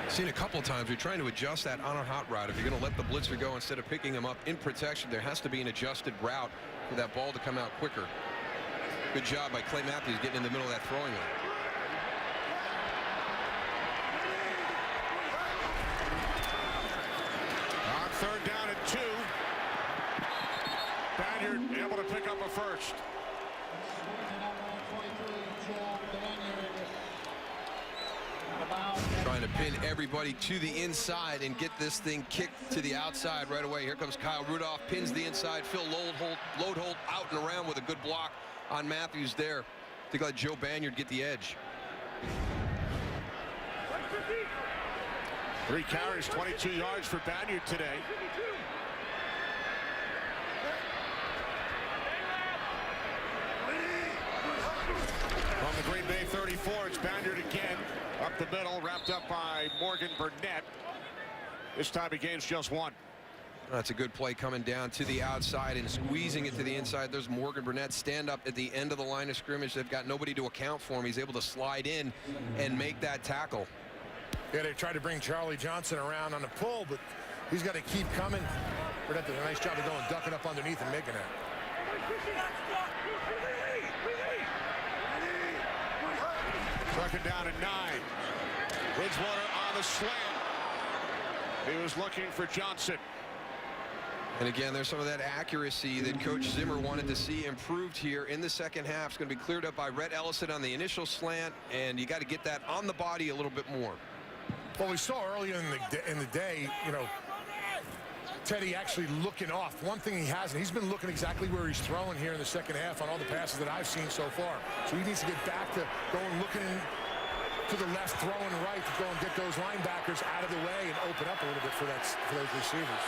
Seen a couple times we're trying to adjust that on a hot route. If you're going to let the blitzer go instead of picking him up in protection, there has to be an adjusted route for that ball to come out quicker. Good job by Clay Matthews getting in the middle of that throwing lane. On third down and 2. Banyard able to pick up a first. Trying to pin everybody to the inside and get this thing kicked to the outside right away. Here comes Kyle Rudolph, pins the inside. Phil Loadholt out and around with a good block on Matthews there to let Joe Banyard get the edge. 3 carries, 22 yards for Banyard today. From the Green Bay 34, it's Banyard again. Up the middle, wrapped up by Morgan Burnett. This time he gains just 1. That's a good play coming down to the outside and squeezing it to the inside. There's Morgan Burnett stand up at the end of the line of scrimmage. They've got nobody to account for him. He's able to slide in and make that tackle. Yeah, they tried to bring Charlie Johnson around on the pull, but he's got to keep coming. Burnett did a nice job of going, ducking up underneath and making it. Second down and 9. Bridgewater on the slant. He was looking for Johnson. And again, there's some of that accuracy that Coach Zimmer wanted to see improved here in the second half. It's going to be cleared up by Rhett Ellison on the initial slant, and you got to get that on the body a little bit more. Well, we saw earlier in the day, you know, Teddy actually looking off. One thing he hasn't, he's been looking exactly where he's throwing here in the second half on all the passes that I've seen so far. So he needs to get back to going looking to the left, throwing right to go and get those linebackers out of the way and open up a little bit for those receivers.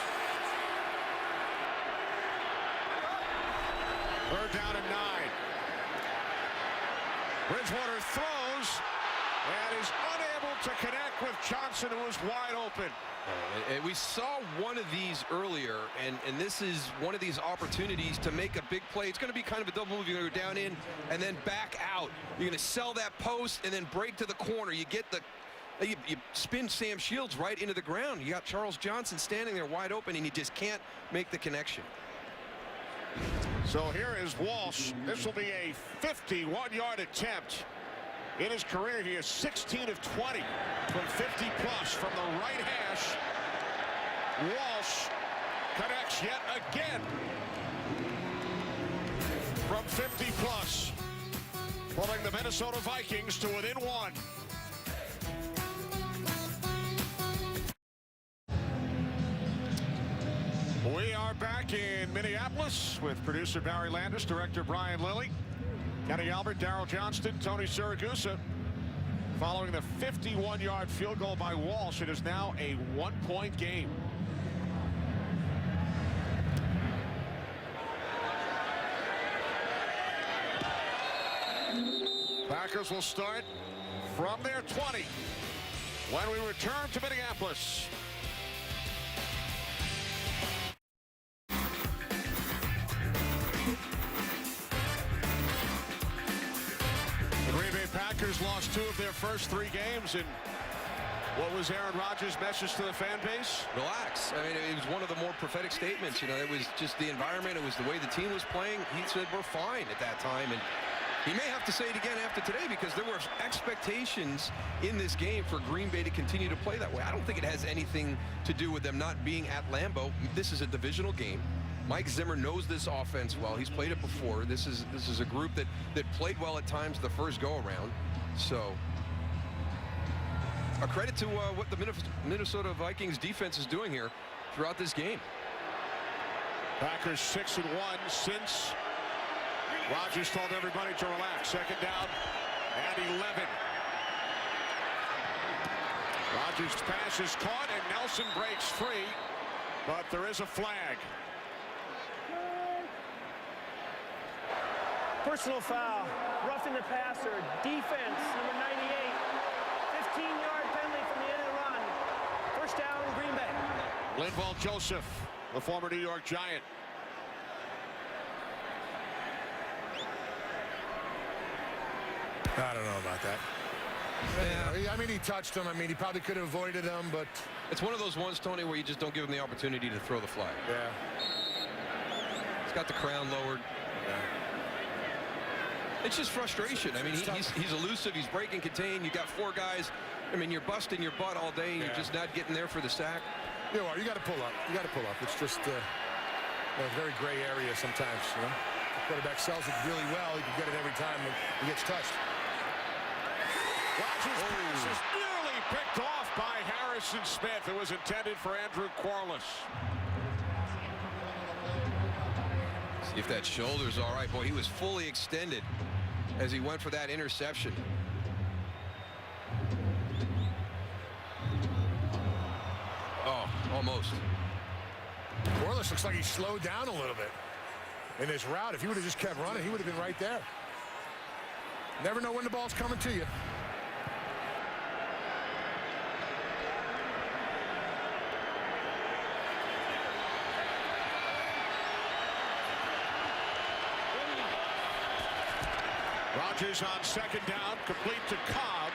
Third down and 9. Bridgewater throws and is unable to connect with Johnson, who was wide open. And we saw one of these earlier, and this is one of these opportunities to make a big play. It's going to be kind of a double move. You're going to go down in and then back out. You're going to sell that post and then break to the corner. You get the you spin Sam Shields right into the ground. You got Charles Johnson standing there wide open, and you just can't make the connection. So here is Walsh. This will be a 51-yard attempt. In his career, he is 16 of 20 from 50 plus from the right hash. Walsh connects yet again from 50 plus, pulling the Minnesota Vikings to within 1. We are back in Minneapolis with producer Barry Landis, director Brian Lilly, Kenny Albert, Darryl Johnston, Tony Siragusa. Following the 51-yard field goal by Walsh, it is now a 1-point game. Packers will start from their 20 when we return to Minneapolis. Packers lost 2 of their first 3 games, and what was Aaron Rodgers' message to the fan base? Relax. I mean, it was one of the more prophetic statements. You know, it was just the environment. It was the way the team was playing. He said, we're fine at that time. And He may have to say it again after today because there were expectations in this game for Green Bay to continue to play that way. I don't think it has anything to do with them not being at Lambeau. This is a divisional game. Mike Zimmer knows this offense well. He's played it before. This is a group that played well at times the first go-around. So a credit to what the Minnesota Vikings defense is doing here throughout this game. Packers 6-1 since Rodgers told everybody to relax. Second down and 11. Rodgers' pass is caught and Nelson breaks free, but there is a flag. Personal foul, roughing the passer, defense, number 98. 15-yard penalty from the end of the run. First down, Green Bay. Linval Joseph, the former New York Giant. I don't know about that. Yeah. I mean, he touched him. I mean, he probably could have avoided him, but It's one of those ones, Tony, where you just don't give him the opportunity to throw the flag. yeah. He's got the crown lowered. It's just frustration. I mean, he's elusive. He's breaking contain. You got four guys. I mean, you're busting your butt all day, and you're just not getting there for the sack. You got to pull up. You got to pull up. It's just a very gray area sometimes. You know, the quarterback sells it really well. He can get it every time he gets touched. Rodgers' pass is nearly picked off by Harrison Smith. It was intended for Andrew Corliss. See if that shoulder's all right. Boy, he was fully extended as he went for that interception. Oh, almost. Corliss looks like he slowed down a little bit in his route. If he would have just kept running, he would have been right there. Never know when the ball's coming to you. Rodgers on second down, complete to Cobb.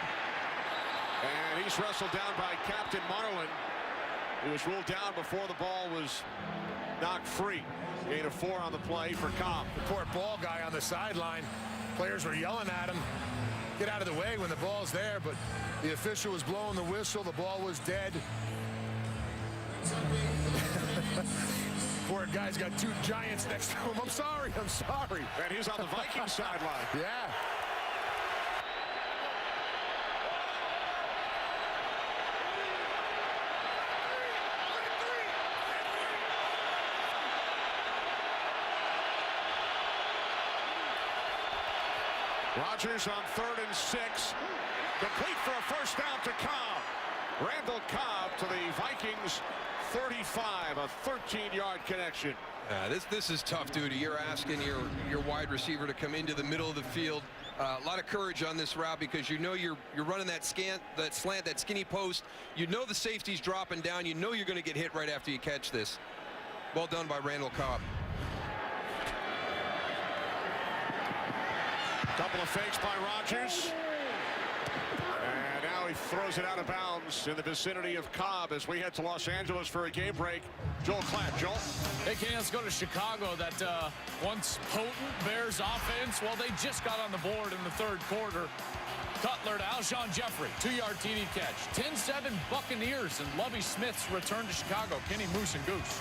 And he's wrestled down by Captain Marlin. He was ruled down before the ball was knocked free. Gain of 4 on the play for Cobb. The poor ball guy on the sideline. Players were yelling at him. Get out of the way when the ball's there, but the official was blowing the whistle. The ball was dead. Poor guy's got 2 Giants next to him. I'm sorry. And he's on the Vikings sideline. Yeah. Rodgers on 3rd and 6. Complete for a first down to Cobb. Randall Cobb to the Vikings 35, a 13-yard connection. This is tough duty. You're asking your wide receiver to come into the middle of the field. A lot of courage on this route because you know you're running that slant, that skinny post. You know the safety's dropping down. You know you're going to get hit right after you catch this. Well done by Randall Cobb. Couple of fakes by Rodgers. And now he throws it out of bounds in the vicinity of Cobb as we head to Los Angeles for a game break. Joel Klatt. Joel? Hey, Kenny, let's go to Chicago. That once potent Bears offense, well, they just got on the board in the 3rd quarter. Cutler to Alshon Jeffrey, 2-yard TD catch. 10-7 Buccaneers and Lovie Smith's return to Chicago. Kenny, Moose, and Goose.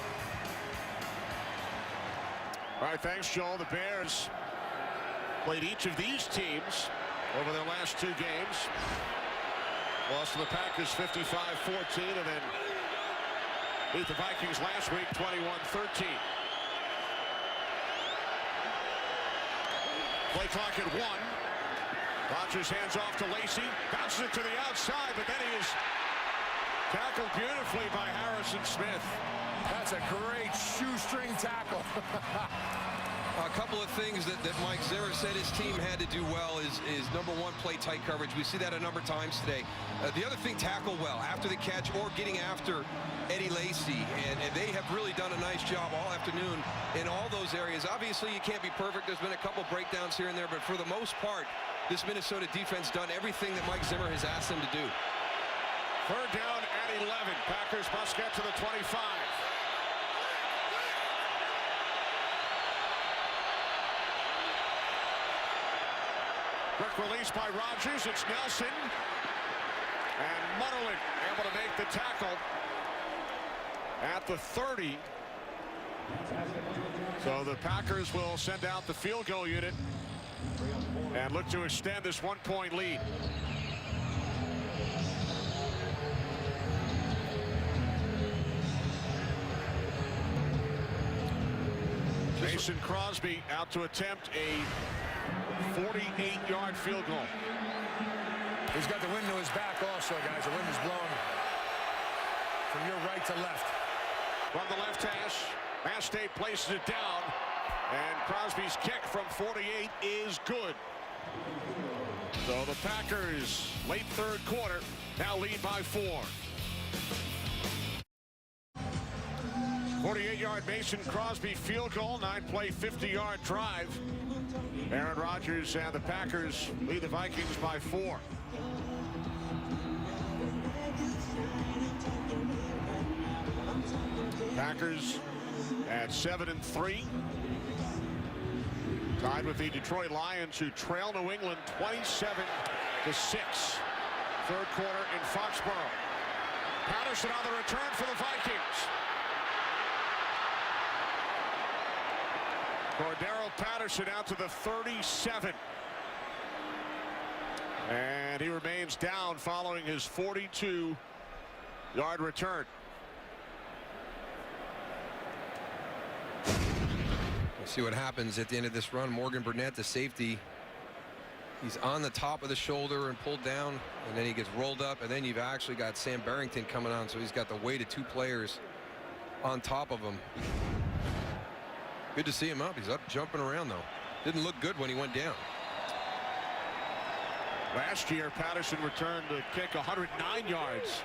All right, thanks, Joel. The Bears played each of these teams over their last 2 games. Lost to the Packers 55-14 and then beat the Vikings last week 21-13. Play clock at 1. Rodgers hands off to Lacy, bounces it to the outside, but then he is tackled beautifully by Harrison Smith. That's a great shoestring tackle. A couple of things that Mike Zimmer said his team had to do well is number 1, play tight coverage. We see that a number of times today. The other thing, tackle well after the catch or getting after Eddie Lacy. And they have really done a nice job all afternoon in all those areas. Obviously, you can't be perfect. There's been a couple breakdowns here and there, but for the most part, this Minnesota defense done everything that Mike Zimmer has asked them to do. 3rd down at 11. Packers must get to the 25. Quick release by Rodgers. It's Nelson. And Mutterland able to make the tackle at the 30. So the Packers will send out the field goal unit and look to extend this 1-point lead. Mason Crosby out to attempt a 48-yard field goal. He's got the wind to his back also, guys. The wind is blowing from your right to left. From the left hash, Mass State places it down, and Crosby's kick from 48 is good. So the Packers, late third quarter, now lead by 4. 48-yard Mason Crosby field goal, 9-play, 50-yard drive. Aaron Rodgers and the Packers lead the Vikings by 4. Packers at 7-3. Tied with the Detroit Lions, who trail New England 27-6. Third quarter in Foxborough. Patterson on the return for the Vikings. Cordero Patterson out to the 37. And he remains down following his 42-yard return. We'll see what happens at the end of this run. Morgan Burnett, the safety, he's on the top of the shoulder and pulled down, and then he gets rolled up, and then you've actually got Sam Barrington coming on, so he's got the weight of 2 players on top of him. Good to see him up. He's up jumping around, though. Didn't look good when he went down. Last year, Patterson returned the kick 109 yards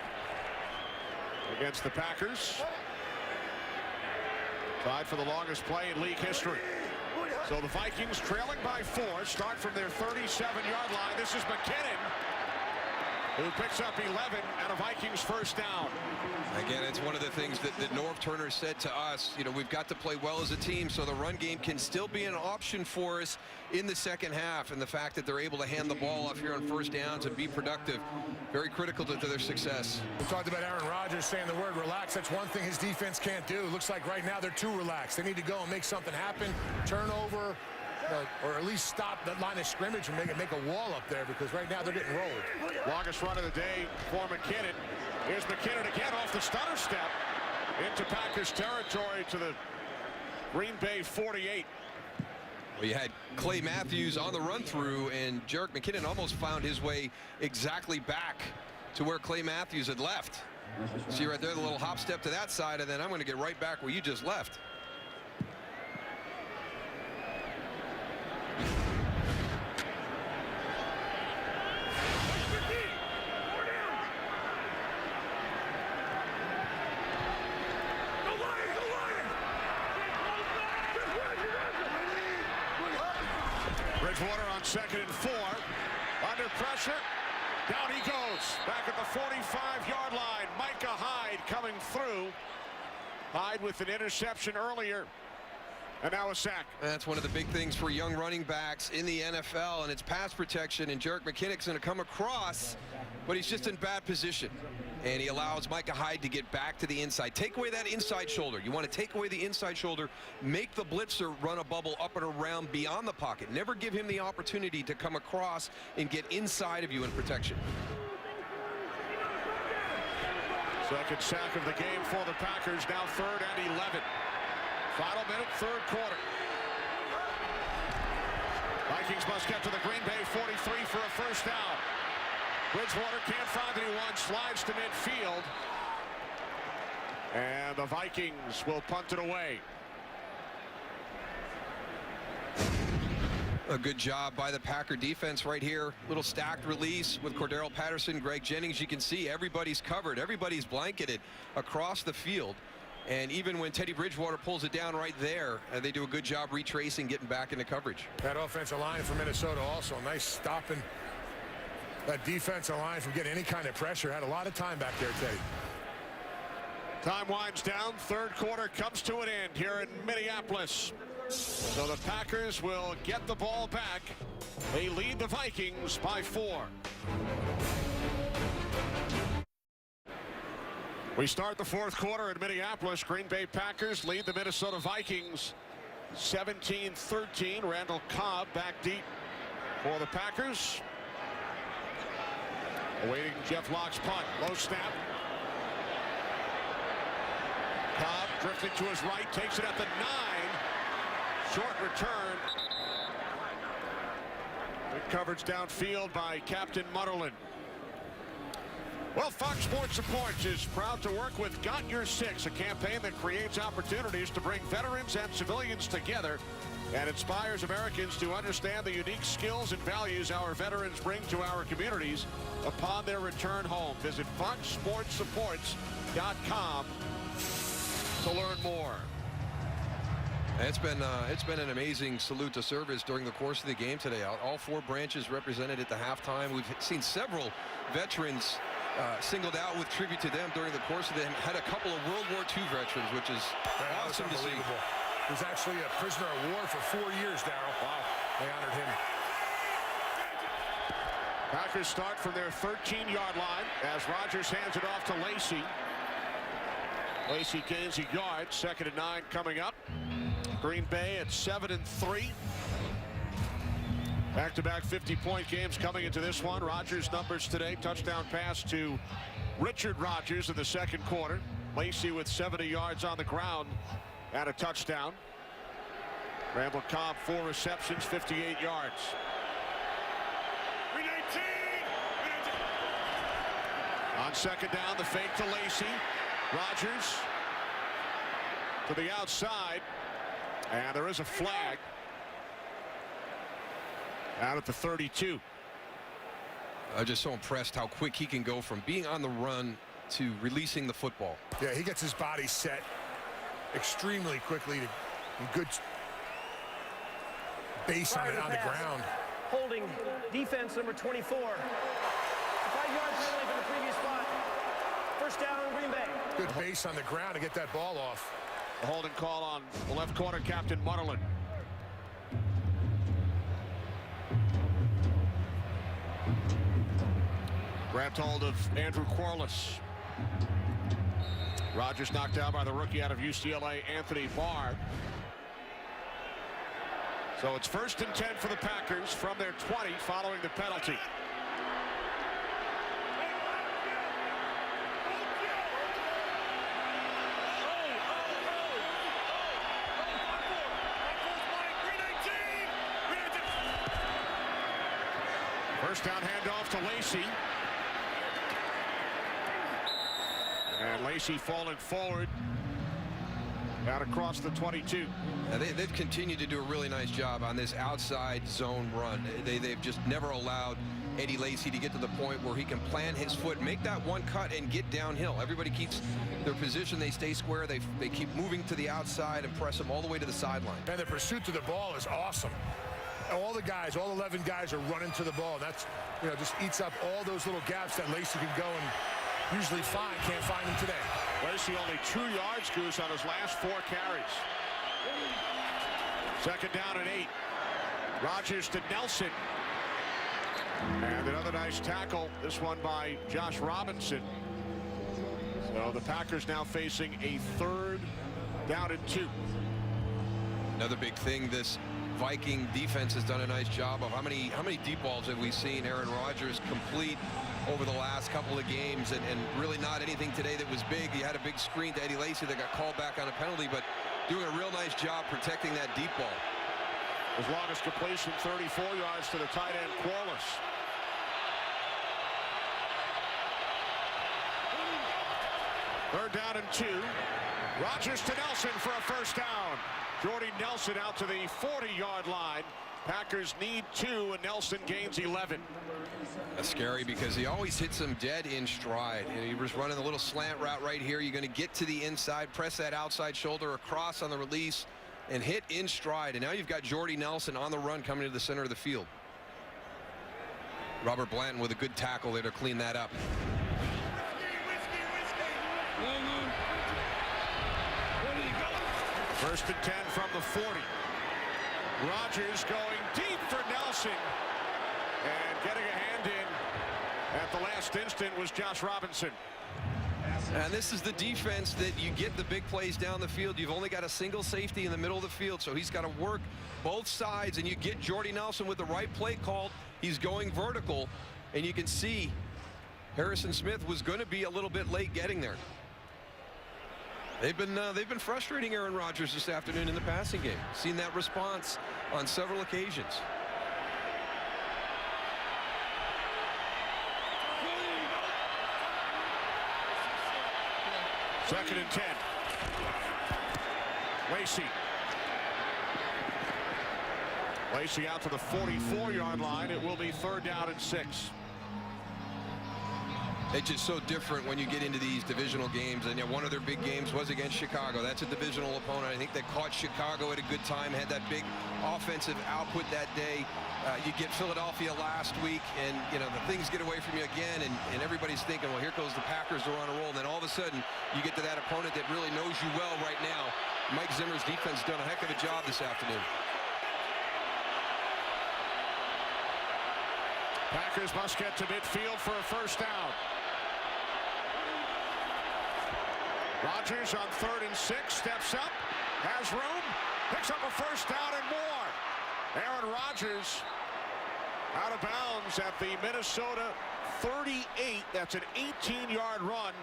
against the Packers. Tied for the longest play in league history. So the Vikings trailing by 4, start from their 37-yard line. This is McKinnon, who picks up 11 and a Vikings first down. Again, it's one of the things that Norv Turner said to us. You know, we've got to play well as a team so the run game can still be an option for us in the second half. And the fact that they're able to hand the ball off here on first downs and be productive, very critical to their success. We talked about Aaron Rodgers saying the word relax. That's one thing his defense can't do. Looks like right now they're too relaxed. They need to go and make something happen, turnover, or at least stop that line of scrimmage and make a wall up there, because right now they're getting rolled. Longest run of the day for McKinnon. Here's McKinnon again off the stutter step into Packers territory to the Green Bay 48. Well, you had Clay Matthews on the run through, and Jerick McKinnon almost found his way exactly back to where Clay Matthews had left. See right there, the little hop step to that side, and then I'm going to get right back where you just left. Bridgewater on 2nd and 4. Under pressure. Down he goes. Back at the 45-yard line. Micah Hyde coming through. Hyde with an interception earlier. And now a sack. That's one of the big things for young running backs in the NFL, and it's pass protection. And Jerick McKinnick's going to come across, but he's just in bad position. And he allows Micah Hyde to get back to the inside. Take away that inside shoulder. You want to take away the inside shoulder, make the blitzer run a bubble up and around beyond the pocket. Never give him the opportunity to come across and get inside of you in protection. Second sack of the game for the Packers. Now 3rd and 11. Final minute, third quarter. Vikings must get to the Green Bay 43 for a first down. Bridgewater can't find anyone, slides to midfield. And the Vikings will punt it away. A good job by the Packer defense right here. Little stacked release with Cordero Patterson, Greg Jennings. You can see everybody's covered. Everybody's blanketed across the field. And even when Teddy Bridgewater pulls it down right there, they do a good job retracing, getting back into coverage. That offensive line from Minnesota also nice stopping that defensive line from getting any kind of pressure. Had a lot of time back there, Teddy. Time winds down. Third quarter comes to an end here in Minneapolis. So the Packers will get the ball back. They lead the Vikings by 4. We start the fourth quarter in Minneapolis. Green Bay Packers lead the Minnesota Vikings 17-13. Randall Cobb back deep for the Packers. Awaiting Jeff Locke's punt. Low snap. Cobb drifting to his right, takes it at the 9. Short return. Good coverage downfield by Captain Mutterland. Well, Fox Sports Supports is proud to work with Got Your Six, a campaign that creates opportunities to bring veterans and civilians together and inspires Americans to understand the unique skills and values our veterans bring to our communities upon their return home. Visit FoxSportsSupports.com to learn more. It's been an amazing salute to service during the course of the game today. All 4 branches represented at the halftime. We've seen several veterans singled out with tribute to them during the course of the game. Had a couple of World War II veterans, which is awesome to see. He was actually a prisoner of war for 4 years, Darryl. Wow. They honored him. Packers start from their 13-yard line as Rodgers hands it off to Lacy. Lacy gains a yard. 2nd and 9 coming up. Green Bay at 7-3. Back-to-back 50-point games coming into this one. Rodgers numbers today. Touchdown pass to Richard Rodgers in the second quarter. Lacy with 70 yards on the ground and a touchdown. Randall Cobb 4 receptions, 58 yards. On 2nd down, the fake to Lacy. Rodgers to the outside, and there is a flag out at the 32. I'm just so impressed how quick he can go from being on the run to releasing the football. Yeah, he gets his body set extremely quickly and good base on the ground. Holding defense number 24. 5-yard penalty from the previous spot. First down, Green Bay. Good base on the ground to get that ball off. A holding call on the left corner, Captain Mutterland. Grabbed hold of Andrew Corliss. Rodgers knocked down by the rookie out of UCLA, Anthony Barr. So it's 1st and 10 for the Packers from their 20 following the penalty. First down handoff to Lacy. And Lacy falling forward out across the 22. Now they've continued to do a really nice job on this outside zone run. They've just never allowed Eddie Lacy to get to the point where he can plant his foot, make that one cut, and get downhill. Everybody keeps their position. They stay square. They keep moving to the outside and press them all the way to the sideline. And the pursuit to the ball is awesome. All the guys, all 11 guys are running to the ball. That's, just eats up all those little gaps that Lacy can go and usually find. Can't find him today. Lacy only 2 yards, Goose, on his last 4 carries. 2nd down and 8. Rodgers to Nelson. And another nice tackle, this one by Josh Robinson. So the Packers now facing a 3rd down and 2. Another big thing, this Viking defense has done a nice job of. How many deep balls have we seen Aaron Rodgers complete over the last couple of games, and really not anything today that was big. He had a big screen to Eddie Lacy that got called back on a penalty, but doing a real nice job protecting that deep ball. His longest completion, 34 yards to the tight end, Corliss. Third down and 2. Rodgers to Nelson for a first down. Jordy Nelson out to the 40-yard line. Packers need 2, and Nelson gains 11. That's scary because he always hits them dead in stride. He was running a little slant route right here. You're going to get to the inside, press that outside shoulder across on the release, and hit in stride. And now you've got Jordy Nelson on the run coming to the center of the field. Robert Blanton with a good tackle there to clean that up. First and 10 from the 40. Rodgers going deep for Nelson. And getting a hand in at the last instant was Josh Robinson. And this is the defense that you get the big plays down the field. You've only got a single safety in the middle of the field, so he's got to work both sides, and you get Jordy Nelson with the right play called. He's going vertical, and you can see Harrison Smith was going to be a little bit late getting there. They've been frustrating Aaron Rodgers this afternoon in the passing game. Seen that response on several occasions. Second and 10. Lacey out to the 44-yard line. It will be 3rd down and 6. It's just so different when you get into these divisional games. And one of their big games was against Chicago. That's a divisional opponent. I think they caught Chicago at a good time, had that big offensive output that day. You get Philadelphia last week, and the things get away from you again, and everybody's thinking, well, here goes the Packers, they're on a roll. And then all of a sudden you get to that opponent that really knows you well right now. Mike Zimmer's defense done a heck of a job this afternoon. Packers must get to midfield for a 1st down. Rodgers on 3rd and 6, steps up, has room, picks up a 1st down and more. Aaron Rodgers out of bounds at the Minnesota 38. That's an 18-yard run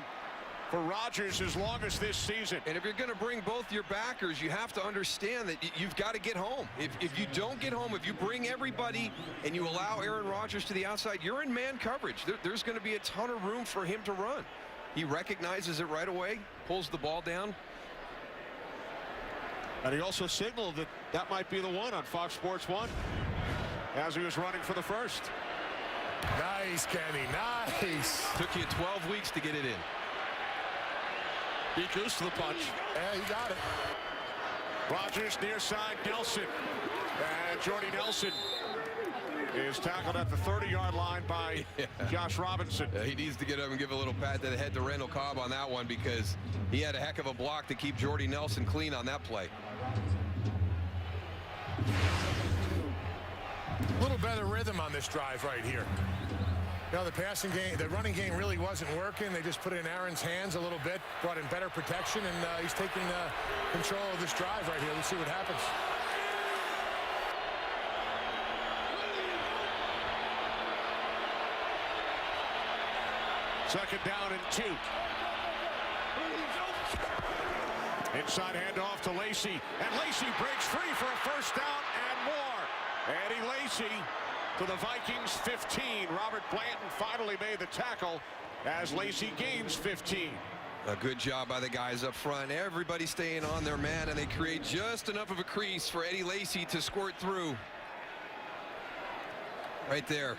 for Rodgers, his longest this season. And if you're going to bring both your backers, you have to understand that you've got to get home. If you don't get home, if you bring everybody and you allow Aaron Rodgers to the outside, you're in man coverage. There's going to be a ton of room for him to run. He recognizes it right away, pulls the ball down. And he also signaled that that might be the one on Fox Sports 1 as he was running for the 1st. Nice, Kenny, nice. Took you 12 weeks to get it in. Beat Goose to the punch. Yeah, he got it. Rodgers near side, Nelson. And Jordy Nelson is tackled at the 30-yard line by Josh Robinson. He needs to get up and give a little pat to the head to Randall Cobb on that one, because he had a heck of a block to keep Jordy Nelson clean on that play. A little better rhythm on this drive right here. The passing game, the running game really wasn't working. They just put it in Aaron's hands a little bit, brought in better protection, and he's taking control of this drive right here. Let's see what happens. Second down and 2. Inside handoff to Lacey, and Lacey breaks free for a 1st down and more. Eddie Lacey to the Vikings 15. Robert Blanton finally made the tackle as Lacey gains 15. A good job by the guys up front. Everybody staying on their man, and they create just enough of a crease for Eddie Lacey to squirt through. Right there.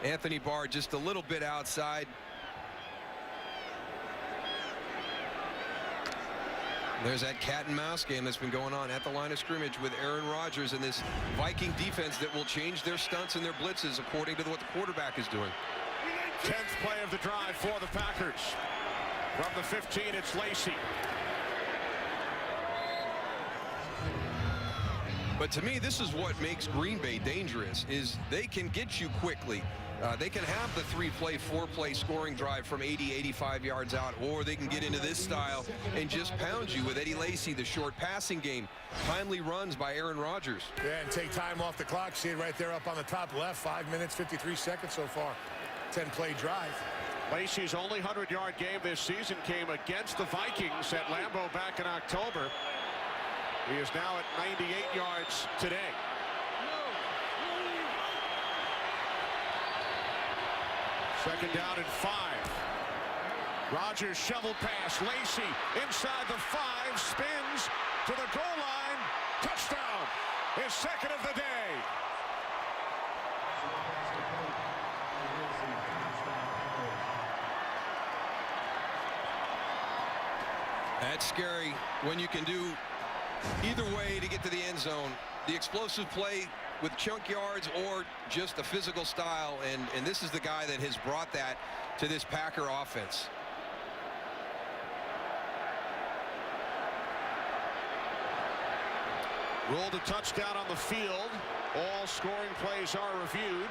Anthony Barr just a little bit outside. There's that cat and mouse game that's been going on at the line of scrimmage with Aaron Rodgers and this Viking defense that will change their stunts and their blitzes according to what the quarterback is doing. 10th play of the drive for the Packers. From the 15, it's Lacey. But to me, this is what makes Green Bay dangerous, is they can get you quickly. They can have the 3-play, 4-play scoring drive from 80, 85 yards out, or they can get into this style and just pound you with Eddie Lacey, the short passing game. Timely runs by Aaron Rodgers. Yeah, and take time off the clock. See it right there up on the top left. 5 minutes, 53 seconds so far. 10-play drive. Lacey's only 100-yard game this season came against the Vikings at Lambeau back in October. He is now at 98 yards today. Second down and 5. Rodgers shovel pass. Lacey inside the 5, spins to the goal line. Touchdown. His second of the day. That's scary when you can do either way to get to the end zone. The explosive play with chunk yards or just a physical style, and this is the guy that has brought that to this Packer offense. Ruled a touchdown on the field. All scoring plays are reviewed.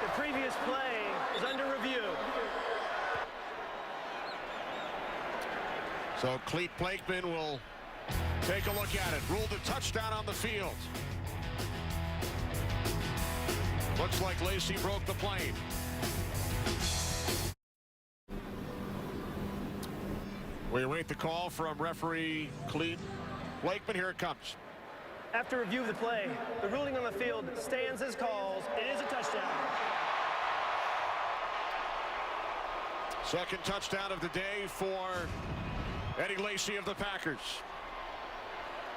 The previous play is under review. So Cleet Blakeman will take a look at it. Ruled a touchdown on the field. Looks like Lacey broke the plane. We await the call from referee Cleet Blakeman. Here it comes. After review of the play, the ruling on the field stands as calls. It is a touchdown. Second touchdown of the day for Eddie Lacy of the Packers.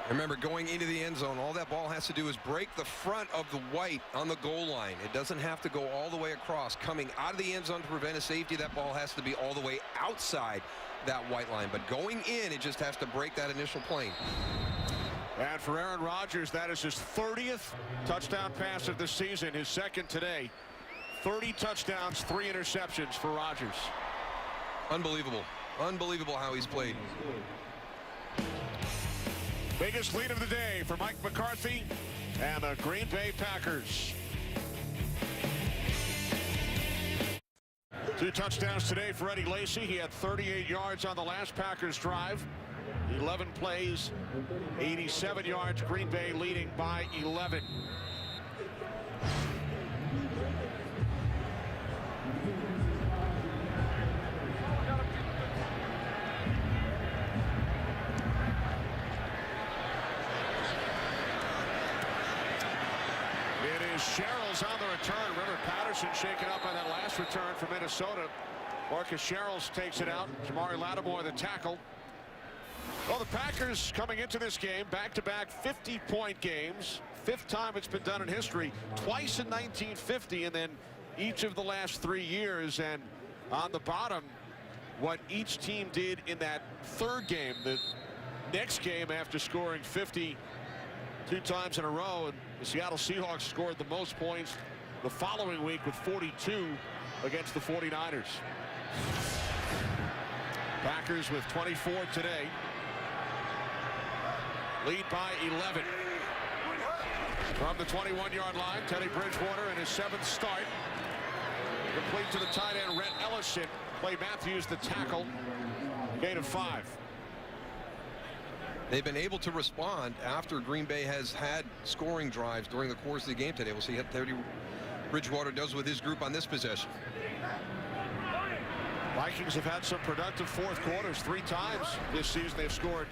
Remember, going into the end zone, all that ball has to do is break the front of the white on the goal line. It doesn't have to go all the way across. Coming out of the end zone to prevent a safety, that ball has to be all the way outside that white line. But going in, it just has to break that initial plane. And for Aaron Rodgers, that is his 30th touchdown pass of the season, his second today. 30 touchdowns, 3 interceptions for Rodgers. Unbelievable. Unbelievable how he's played. Biggest lead of the day for Mike McCarthy and the Green Bay Packers. 2 touchdowns today for Eddie Lacy. He had 38 yards on the last Packers drive. 11 plays, 87 yards. Green Bay leading by 11. Sherrill's on the return. Remember, Patterson shaken up by that last return from Minnesota. Marcus Sherrills takes it out. Jamari Lattimore the tackle. Well, the Packers coming into this game back-to-back 50-point games. 5th time it's been done in history. Twice in 1950 and then each of the last 3 years. And on the bottom, what each team did in that 3rd game. The next game after scoring 50 2 times in a row, and the Seattle Seahawks scored the most points the following week with 42 against the 49ers. Packers with 24 today. Lead by 11. From the 21-yard line, Teddy Bridgewater in his 7th start. Complete to the tight end, Rhett Ellison. Clay Matthews the tackle. Gain of 5. They've been able to respond after Green Bay has had scoring drives during the course of the game today. We'll see what Teddy Bridgewater does with his group on this possession. Vikings have had some productive 4th quarters. 3 times this season they've scored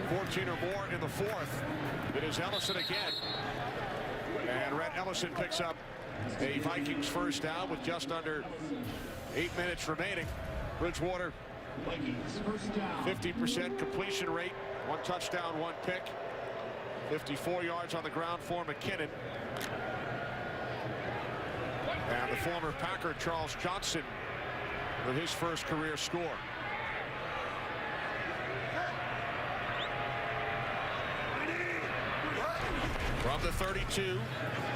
14 or more in the 4th. It is Ellison again. And Rhett Ellison picks up a Vikings first down with just under 8 minutes remaining. Bridgewater, 50% completion rate. 1 touchdown, 1 pick. 54 yards on the ground for McKinnon. And the former Packer Charles Johnson with his first career score. From the 32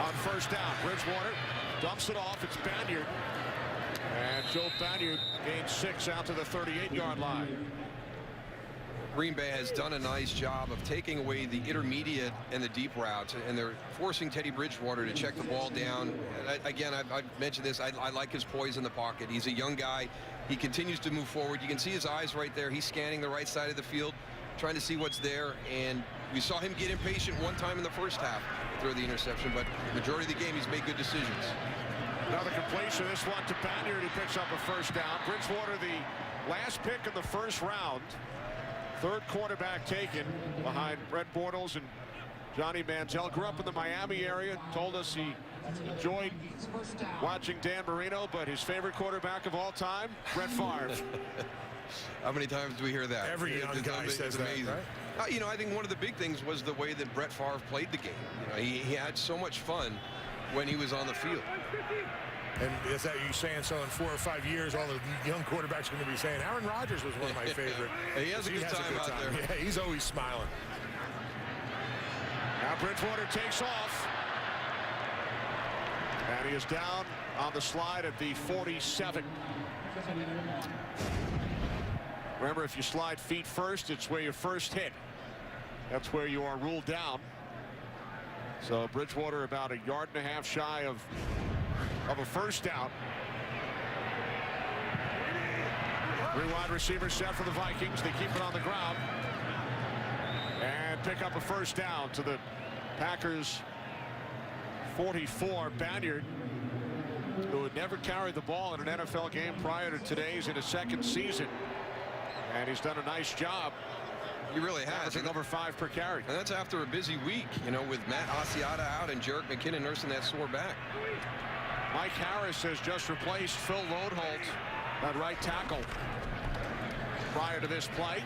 on first down, Bridgewater dumps it off. It's Banyard. And Joe Banyard gains 6 out to the 38-yard line. Green Bay has done a nice job of taking away the intermediate and the deep routes, and they're forcing Teddy Bridgewater to check the ball down. Again, I've mentioned this. I like his poise in the pocket. He's a young guy. He continues to move forward. You can see his eyes right there. He's scanning the right side of the field, trying to see what's there. And we saw him get impatient one time in the first half to throw the interception, but the majority of the game he's made good decisions. Another completion. This one to Banyard. He picks up a first down. Bridgewater, the last pick in the first round. 3rd quarterback taken behind Brett Bortles and Johnny Manziel. Grew up in the Miami area. Told us he enjoyed watching Dan Marino, but his favorite quarterback of all time, Brett Favre. How many times do we hear that? Every young guy says that, right? You know, I think one of the big things was the way that Brett Favre played the game. You know, he had so much fun when he was on the field. And is that you saying so in 4 or 5 years, all the young quarterbacks are going to be saying, Aaron Rodgers was one of my favorite. He has a good time out there. Yeah, he's always smiling. Now Bridgewater takes off. And he is down on the slide at the 47. Remember, if you slide feet first, it's where you first hit. That's where you are ruled down. So Bridgewater about a yard and a half shy of a first down. 3 wide receivers set for the Vikings. They keep it on the ground and pick up a first down to the Packers 44. Banyard, who had never carried the ball in an NFL game prior to today's, in his second season, and he's done a nice job. He really has. Averaging over 5 per carry. And that's after a busy week, you know, with Matt Asiata out and Jerick McKinnon nursing that sore back. Mike Harris has just replaced Phil Lodeholt at right tackle prior to this play.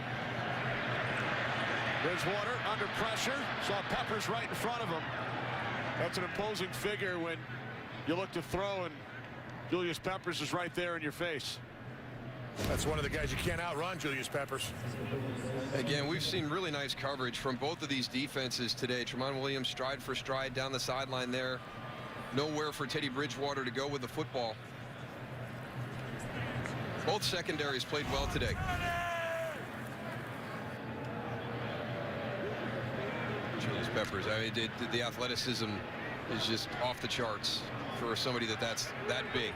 Bridgewater under pressure. Saw Peppers right in front of him. That's an imposing figure when you look to throw and Julius Peppers is right there in your face. That's one of the guys you can't outrun, Julius Peppers. Again, we've seen really nice coverage from both of these defenses today. Tramon Williams stride for stride down the sideline there. Nowhere for Teddy Bridgewater to go with the football. Both secondaries played well today. Julius Peppers, I mean, the athleticism is just off the charts for somebody that's that big.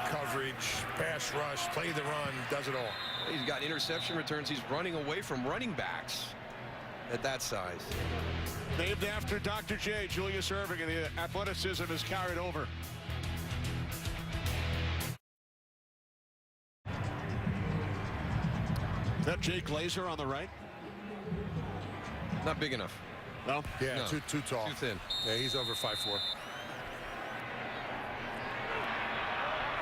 Coverage, pass rush, play the run, does it all. He's got interception returns. He's running away from running backs at that size. Named after Dr. J, Julius Erving, and the athleticism is carried over. Is that Jake Glazer on the right? Not big enough. No? Yeah, No. too tall. Too thin. Yeah, he's over 5'4".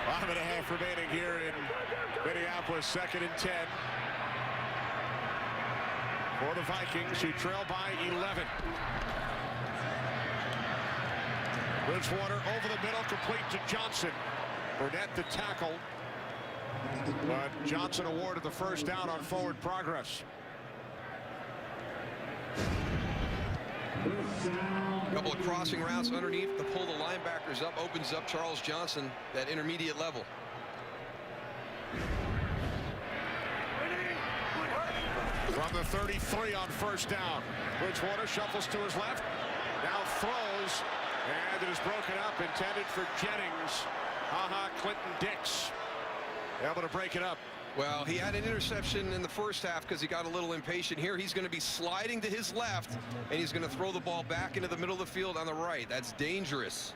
5.5 remaining here in Minneapolis. 2nd and 10 for the Vikings, who trail by 11. Bridgewater over the middle, complete to Johnson. Burnett the tackle, but Johnson awarded the first down on forward progress. A couple of crossing routes underneath to pull the linebackers up, opens up Charles Johnson, that intermediate level. From the 33 on first down. Bridgewater shuffles to his left, now throws, and it is broken up, intended for Jennings. Clinton Dix able to break it up. Well, he had an interception in the first half because he got a little impatient. Here he's going to be sliding to his left, and he's going to throw the ball back into the middle of the field on the right. That's dangerous.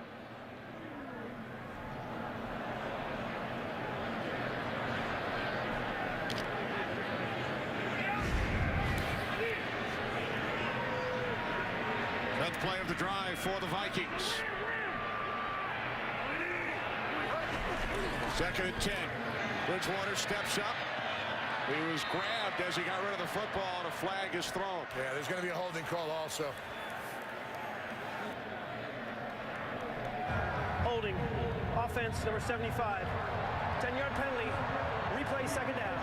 That's play of the drive for the Vikings. 2nd and 10. Bridgewater steps up. He was grabbed as he got rid of the football, and a flag is thrown. Yeah, there's going to be a holding call also. Holding. Offense, number 75. 10-yard penalty. Replay, 2nd down.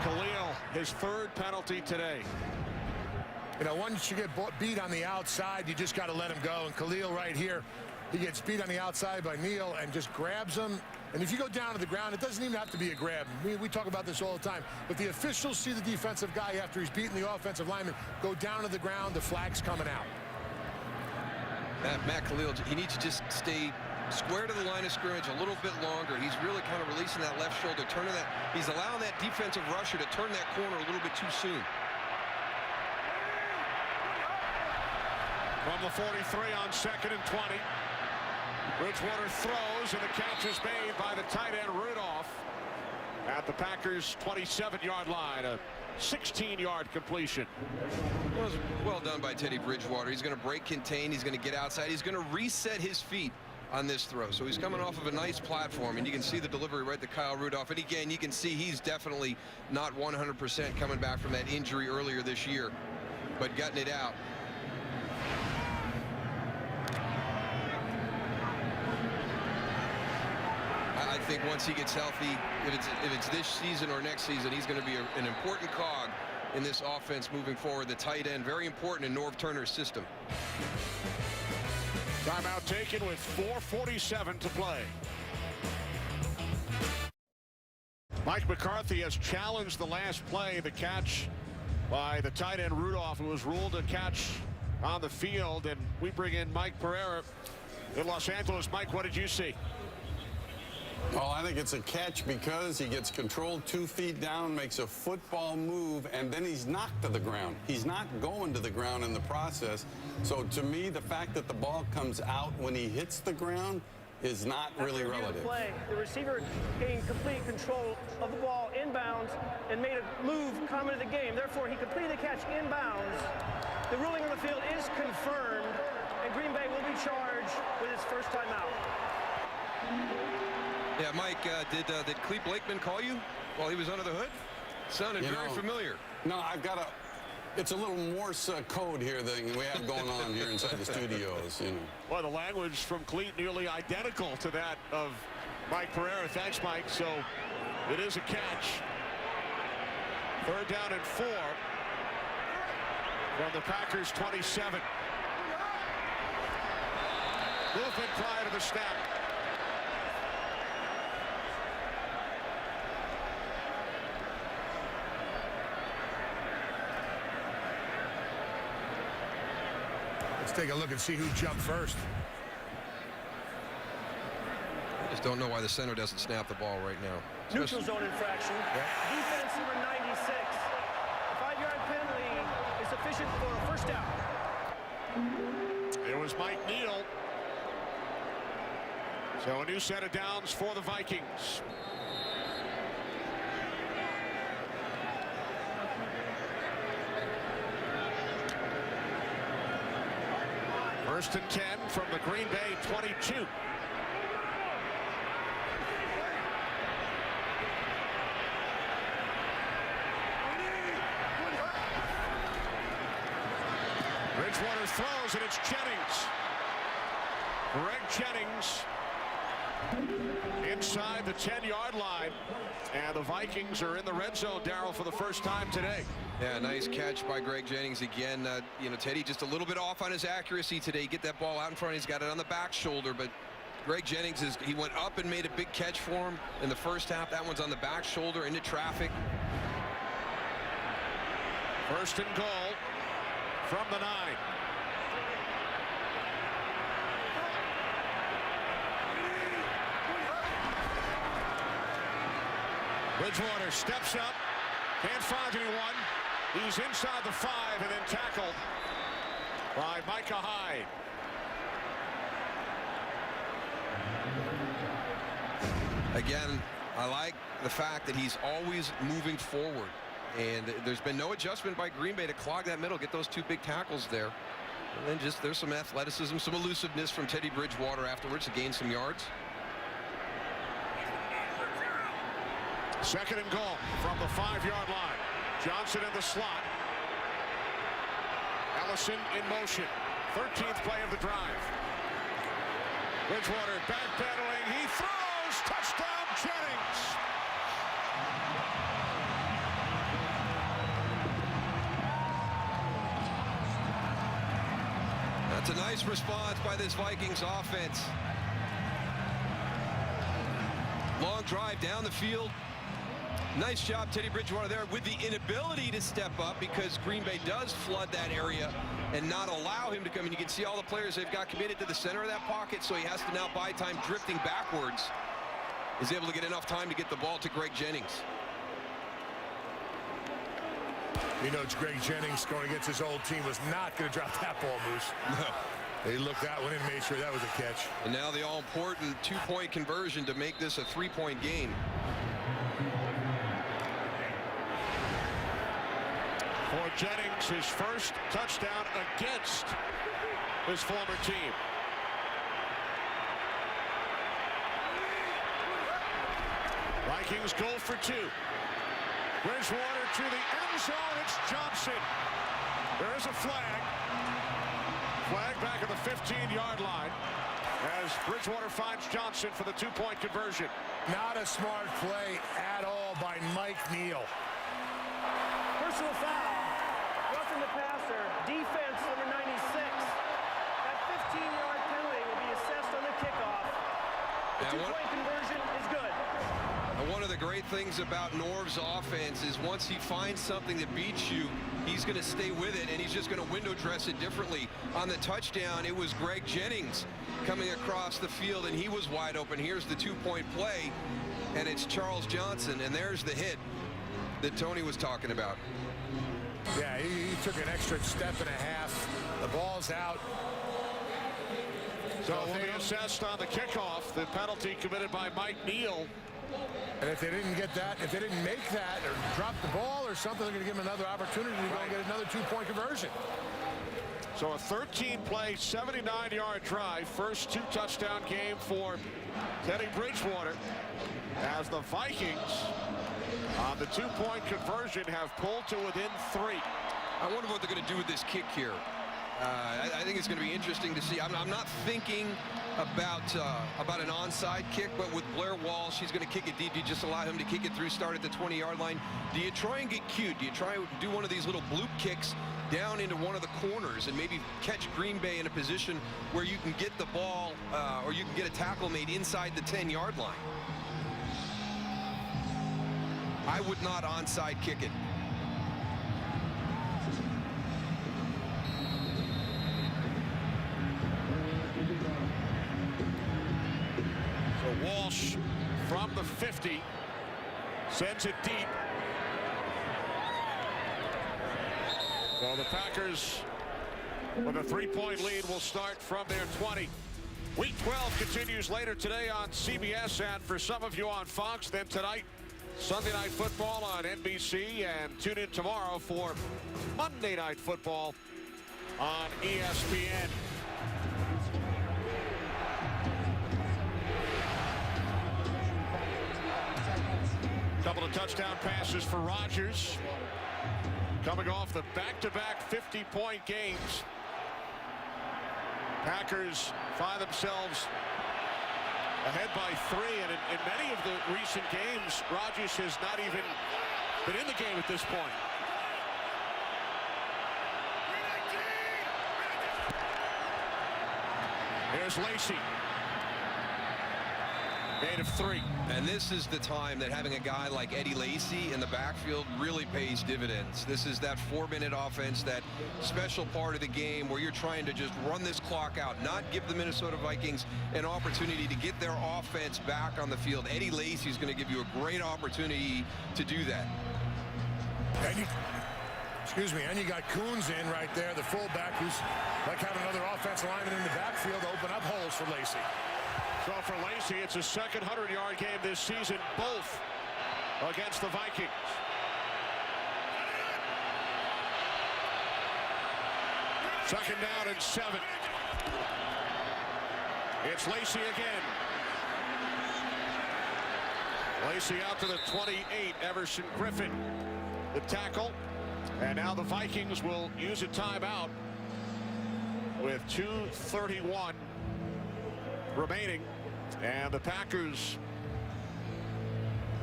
Khalil, his 3rd penalty today. You know, once you get beat on the outside, you just got to let him go. And Khalil right here, he gets beat on the outside by Neal and just grabs him. And if you go down to the ground, it doesn't even have to be a grab. We talk about this all the time. But the officials see the defensive guy after he's beaten the offensive lineman go down to the ground, the flag's coming out. Matt Khalil, he needs to just stay square to the line of scrimmage a little bit longer. He's really kind of releasing that left shoulder, turning that. He's allowing that defensive rusher to turn that corner a little bit too soon. From the 43 on 2nd and 20. Bridgewater throws, and the catch is made by the tight end Rudolph at the Packers' 27-yard line. A 16-yard completion. It was well done by Teddy Bridgewater. He's going to break contain. He's going to get outside. He's going to reset his feet on this throw. So he's coming off of a nice platform, and you can see the delivery right to Kyle Rudolph. And again, you can see he's definitely not 100% coming back from that injury earlier this year, but gutting it out. I think once he gets healthy, if it's this season or next season, he's going to be an important cog in this offense moving forward. The tight end, very important in Norv Turner's system. Timeout taken with 4:47 to play. Mike McCarthy has challenged the last play, the catch by the tight end Rudolph, who was ruled a catch on the field. And we bring in Mike Pereira in Los Angeles. Mike, what did you see? Oh, I think it's a catch because he gets controlled 2 feet down, makes a football move, and then he's knocked to the ground. He's not going to the ground in the process. So to me, the fact that the ball comes out when he hits the ground is not really relative. Play, the receiver gained complete control of the ball inbounds and made a move common to the game. Therefore, he completed the catch inbounds. The ruling on the field is confirmed, and Green Bay will be charged with its first timeout. Yeah, Mike, did Cleve Blakeman call you while he was under the hood? Sounded very familiar. No, I've got it's a little Morse code here that we have going on here inside the studios, you know. Well, the language from Cleat nearly identical to that of Mike Pereira. Thanks, Mike. So it is a catch. 3rd down and 4 from the Packers 27. Movement prior to the snap. Let's take a look and see who jumped first. I just don't know why the center doesn't snap the ball right now. Neutral zone infraction. Defense number 96. A 5-yard penalty is sufficient for a first down. It was Mike Neal. So a new set of downs for the Vikings. First and 10 from the Green Bay 22. Bridgewater throws, and it's Jennings. Greg Jennings inside the 10-yard line. And the Vikings are in the red zone, Darryl, for the first time today. Yeah, nice catch by Greg Jennings again. You know, Teddy just a little bit off on his accuracy today. Get that ball out in front. He's got it on the back shoulder, but Greg Jennings he went up and made a big catch for him in the first half. That one's on the back shoulder into traffic. First and goal from the 9. Bridgewater steps up, can't find anyone. He's inside the 5 and then tackled by Micah Hyde. Again, I like the fact that he's always moving forward. And there's been no adjustment by Green Bay to clog that middle, get those 2 big tackles there. And then just there's some athleticism, some elusiveness from Teddy Bridgewater afterwards to gain some yards. Second and goal from the 5-yard line. Johnson in the slot. Ellison in motion. 13th play of the drive. Bridgewater backpedaling. He throws. Touchdown, Jennings. That's a nice response by this Vikings offense. Long drive down the field. Nice job, Teddy Bridgewater there with the inability to step up because Green Bay does flood that area and not allow him to come in. You can see all the players they've got committed to the center of that pocket, so he has to now buy time drifting backwards. Is able to get enough time to get the ball to Greg Jennings. You know, it's Greg Jennings going against his old team was not going to drop that ball, Moose. No. They looked that one in and made sure that was a catch. And now the all-important 2-point conversion to make this a 3-point game. For Jennings, his first touchdown against his former team. Vikings go for 2. Bridgewater to the end zone. It's Johnson. There is a flag. Flag back at the 15-yard line as Bridgewater finds Johnson for the 2-point conversion. Not a smart play at all by Mike Neal. Personal foul. Roughing the passer. Defense number 96. That 15-yard penalty The two-point conversion is good. And one of the great things about Norv's offense is once he finds something that beats you, he's going to stay with it, and he's just going to window dress it differently. On the touchdown, it was Greg Jennings coming across the field, and he was wide open. Here's the two-point play, and it's Charles Johnson, and there's the hit that Tony was talking about. Yeah, he took an extra step and a half. The ball's out. So will be assessed on the kickoff, the penalty committed by Mike Neal. And if they didn't get that, if they didn't make that or drop the ball or something, they're going to give him another opportunity to go and get another two-point conversion. So a 13-play, 79-yard drive. First two-touchdown game for Teddy Bridgewater, as the Vikings on the two-point conversion have pulled to within 3. I wonder what they're going to do with this kick here. I think it's going to be interesting to see. I'm not thinking about an onside kick, but with Blair Walsh, he's going to kick it deep. You just allow him to kick it through, start at the 20-yard line. Do you try and get cute? Do you try and do one of these little bloop kicks down into one of the corners and maybe catch Green Bay in a position where you can get the ball or you can get a tackle made inside the 10-yard line? I would not onside kick it. So Walsh from the 50 sends it deep. So the Packers with a 3-point lead will start from their 20. Week 12 continues later today on CBS, and for some of you on Fox. Then tonight, Sunday Night Football on NBC, and tune in tomorrow for Monday Night Football on ESPN. Couple of touchdown passes for Rodgers, coming off the back-to-back 50-point games. Packers find themselves ahead by 3, and in many of the recent games, Rodgers has not even been in the game at this point. Here's Lacy. Made of 3. And this is the time that having a guy like Eddie Lacy in the backfield really pays dividends. This is that 4-minute offense, that special part of the game where you're trying to just run this clock out, not give the Minnesota Vikings an opportunity to get their offense back on the field. Eddie Lacy is going to give you a great opportunity to do that. And you got Coons in right there, the fullback, who's like having another offensive lineman in the backfield to open up holes for Lacy. So for Lacy, it's a second 100-yard game this season, both against the Vikings. Second down and 7. It's Lacy again. Lacy out to the 28. Everson Griffin, the tackle. And now the Vikings will use a timeout with 2:31 remaining, and the Packers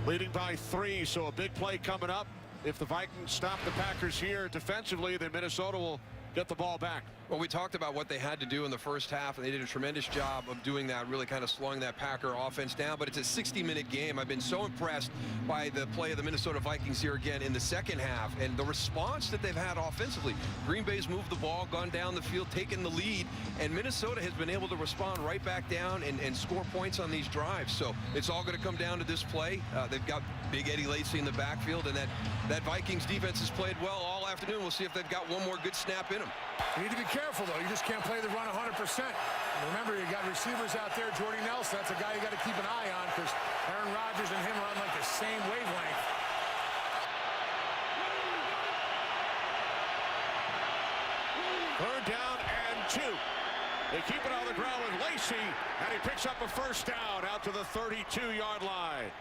leading by 3. So a big play coming up. If the Vikings stop the Packers here defensively, then Minnesota will get the ball back. Well, we talked about what they had to do in the first half, and they did a tremendous job of doing that, really kind of slowing that Packer offense down. But it's a 60-minute game. I've been so impressed by the play of the Minnesota Vikings here again in the second half, and the response that they've had offensively. Green Bay's moved the ball, gone down the field, taken the lead, and Minnesota has been able to respond right back down and score points on these drives. So it's all going to come down to this play. They've got big Eddie Lacy in the backfield, and that Vikings defense has played well all afternoon. We'll see if they've got one more good snap in them. You need to be careful, though. You just can't play the run 100%. Remember, you got receivers out there. Jordy Nelson, that's a guy you got to keep an eye on, because Aaron Rodgers and him are on like the same wavelength. Third down and 2. They keep it on the ground with Lacy, and he picks up a first down out to the 32-yard line.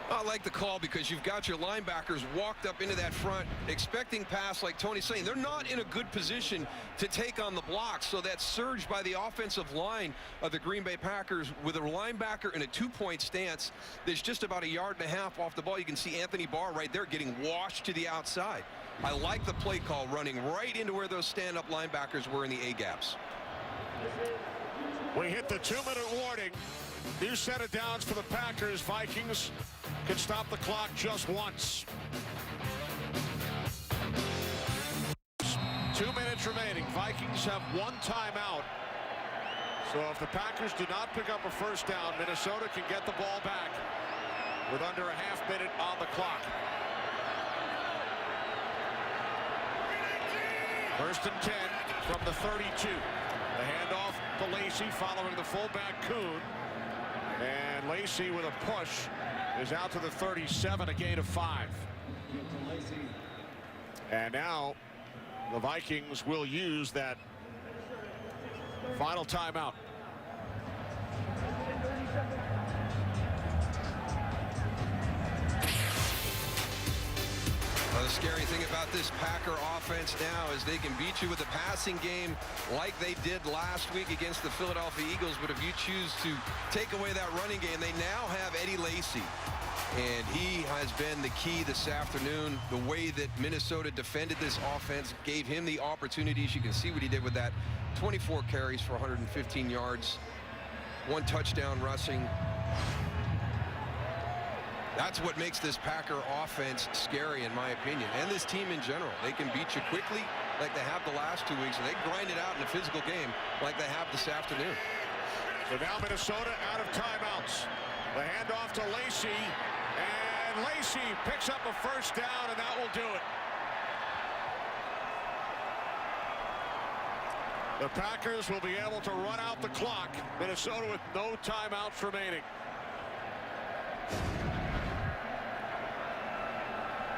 I like the call because you've got your linebackers walked up into that front, expecting pass, like Tony's saying. They're not in a good position to take on the blocks, so that surge by the offensive line of the Green Bay Packers with a linebacker in a 2-point stance. There's just about a yard and a half off the ball. You can see Anthony Barr right there getting washed to the outside. I like the play call, running right into where those stand-up linebackers were in the A-gaps. We hit the 2-minute warning. New set of downs for the Packers. Vikings can stop the clock just once. 2 minutes remaining. Vikings have one timeout. So if the Packers do not pick up a first down, Minnesota can get the ball back with under a half minute on the clock. First and 10 from the 32. The handoff to Lacey following the fullback Kuhn. And Lacey with a push is out to the 37, a gain of 5. And now the Vikings will use that final timeout. The scary thing about this Packer offense now is they can beat you with the passing game like they did last week against the Philadelphia Eagles. But if you choose to take away that running game, they now have Eddie Lacy. And he has been the key this afternoon. The way that Minnesota defended this offense gave him the opportunities. You can see what he did with that. 24 carries for 115 yards. 1 touchdown rushing. That's what makes this Packer offense scary, in my opinion, and this team in general. They can beat you quickly like they have the last 2 weeks, and they grind it out in a physical game like they have this afternoon. So now Minnesota out of timeouts. The handoff to Lacey, and Lacey picks up a first down, and that will do it. The Packers will be able to run out the clock. Minnesota with no timeouts remaining.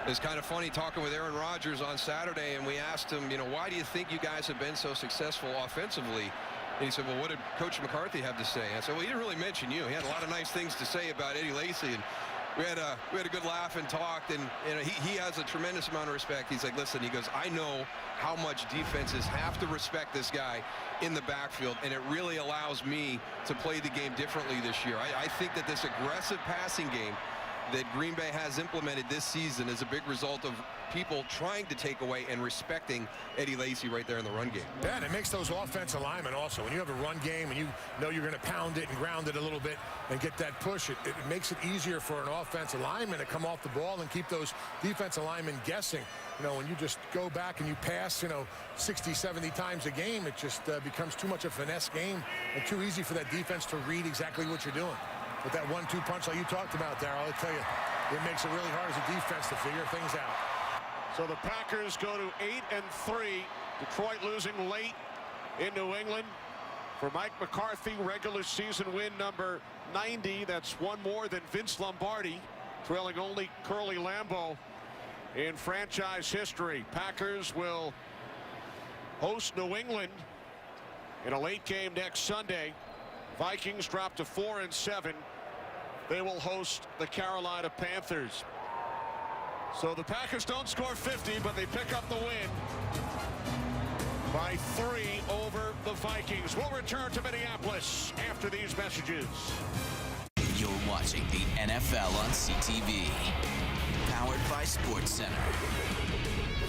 It's kind of funny talking with Aaron Rodgers on Saturday, and we asked him, you know, why do you think you guys have been so successful offensively? And he said, well, what did Coach McCarthy have to say? I said, well, he didn't really mention you. He had a lot of nice things to say about Eddie Lacy, and we had a good laugh and talked, and he has a tremendous amount of respect. He's like, listen, he goes, I know how much defenses have to respect this guy in the backfield, and it really allows me to play the game differently this year. I think that this aggressive passing game that Green Bay has implemented this season is a big result of people trying to take away and respecting Eddie Lacy right there in the run game. Yeah, and it makes those offensive linemen also. When you have a run game and you know you're going to pound it and ground it a little bit and get that push, it makes it easier for an offensive lineman to come off the ball and keep those defensive linemen guessing. You know, when you just go back and you pass, 60, 70 times a game, it just becomes too much a finesse game and too easy for that defense to read exactly what you're doing. With that 1-2 punch like you talked about, Darryl, I'll tell you, it makes it really hard as a defense to figure things out. So the Packers go to 8-3. Detroit losing late in New England. For Mike McCarthy, regular season win number 90. That's one more than Vince Lombardi, trailing only Curly Lambeau in franchise history. Packers will host New England in a late game next Sunday. Vikings drop to 4-7. They will host the Carolina Panthers. So the Packers don't score 50, but they pick up the win by 3 over the Vikings. We'll return to Minneapolis after these messages. You're watching the NFL on CTV, powered by SportsCenter.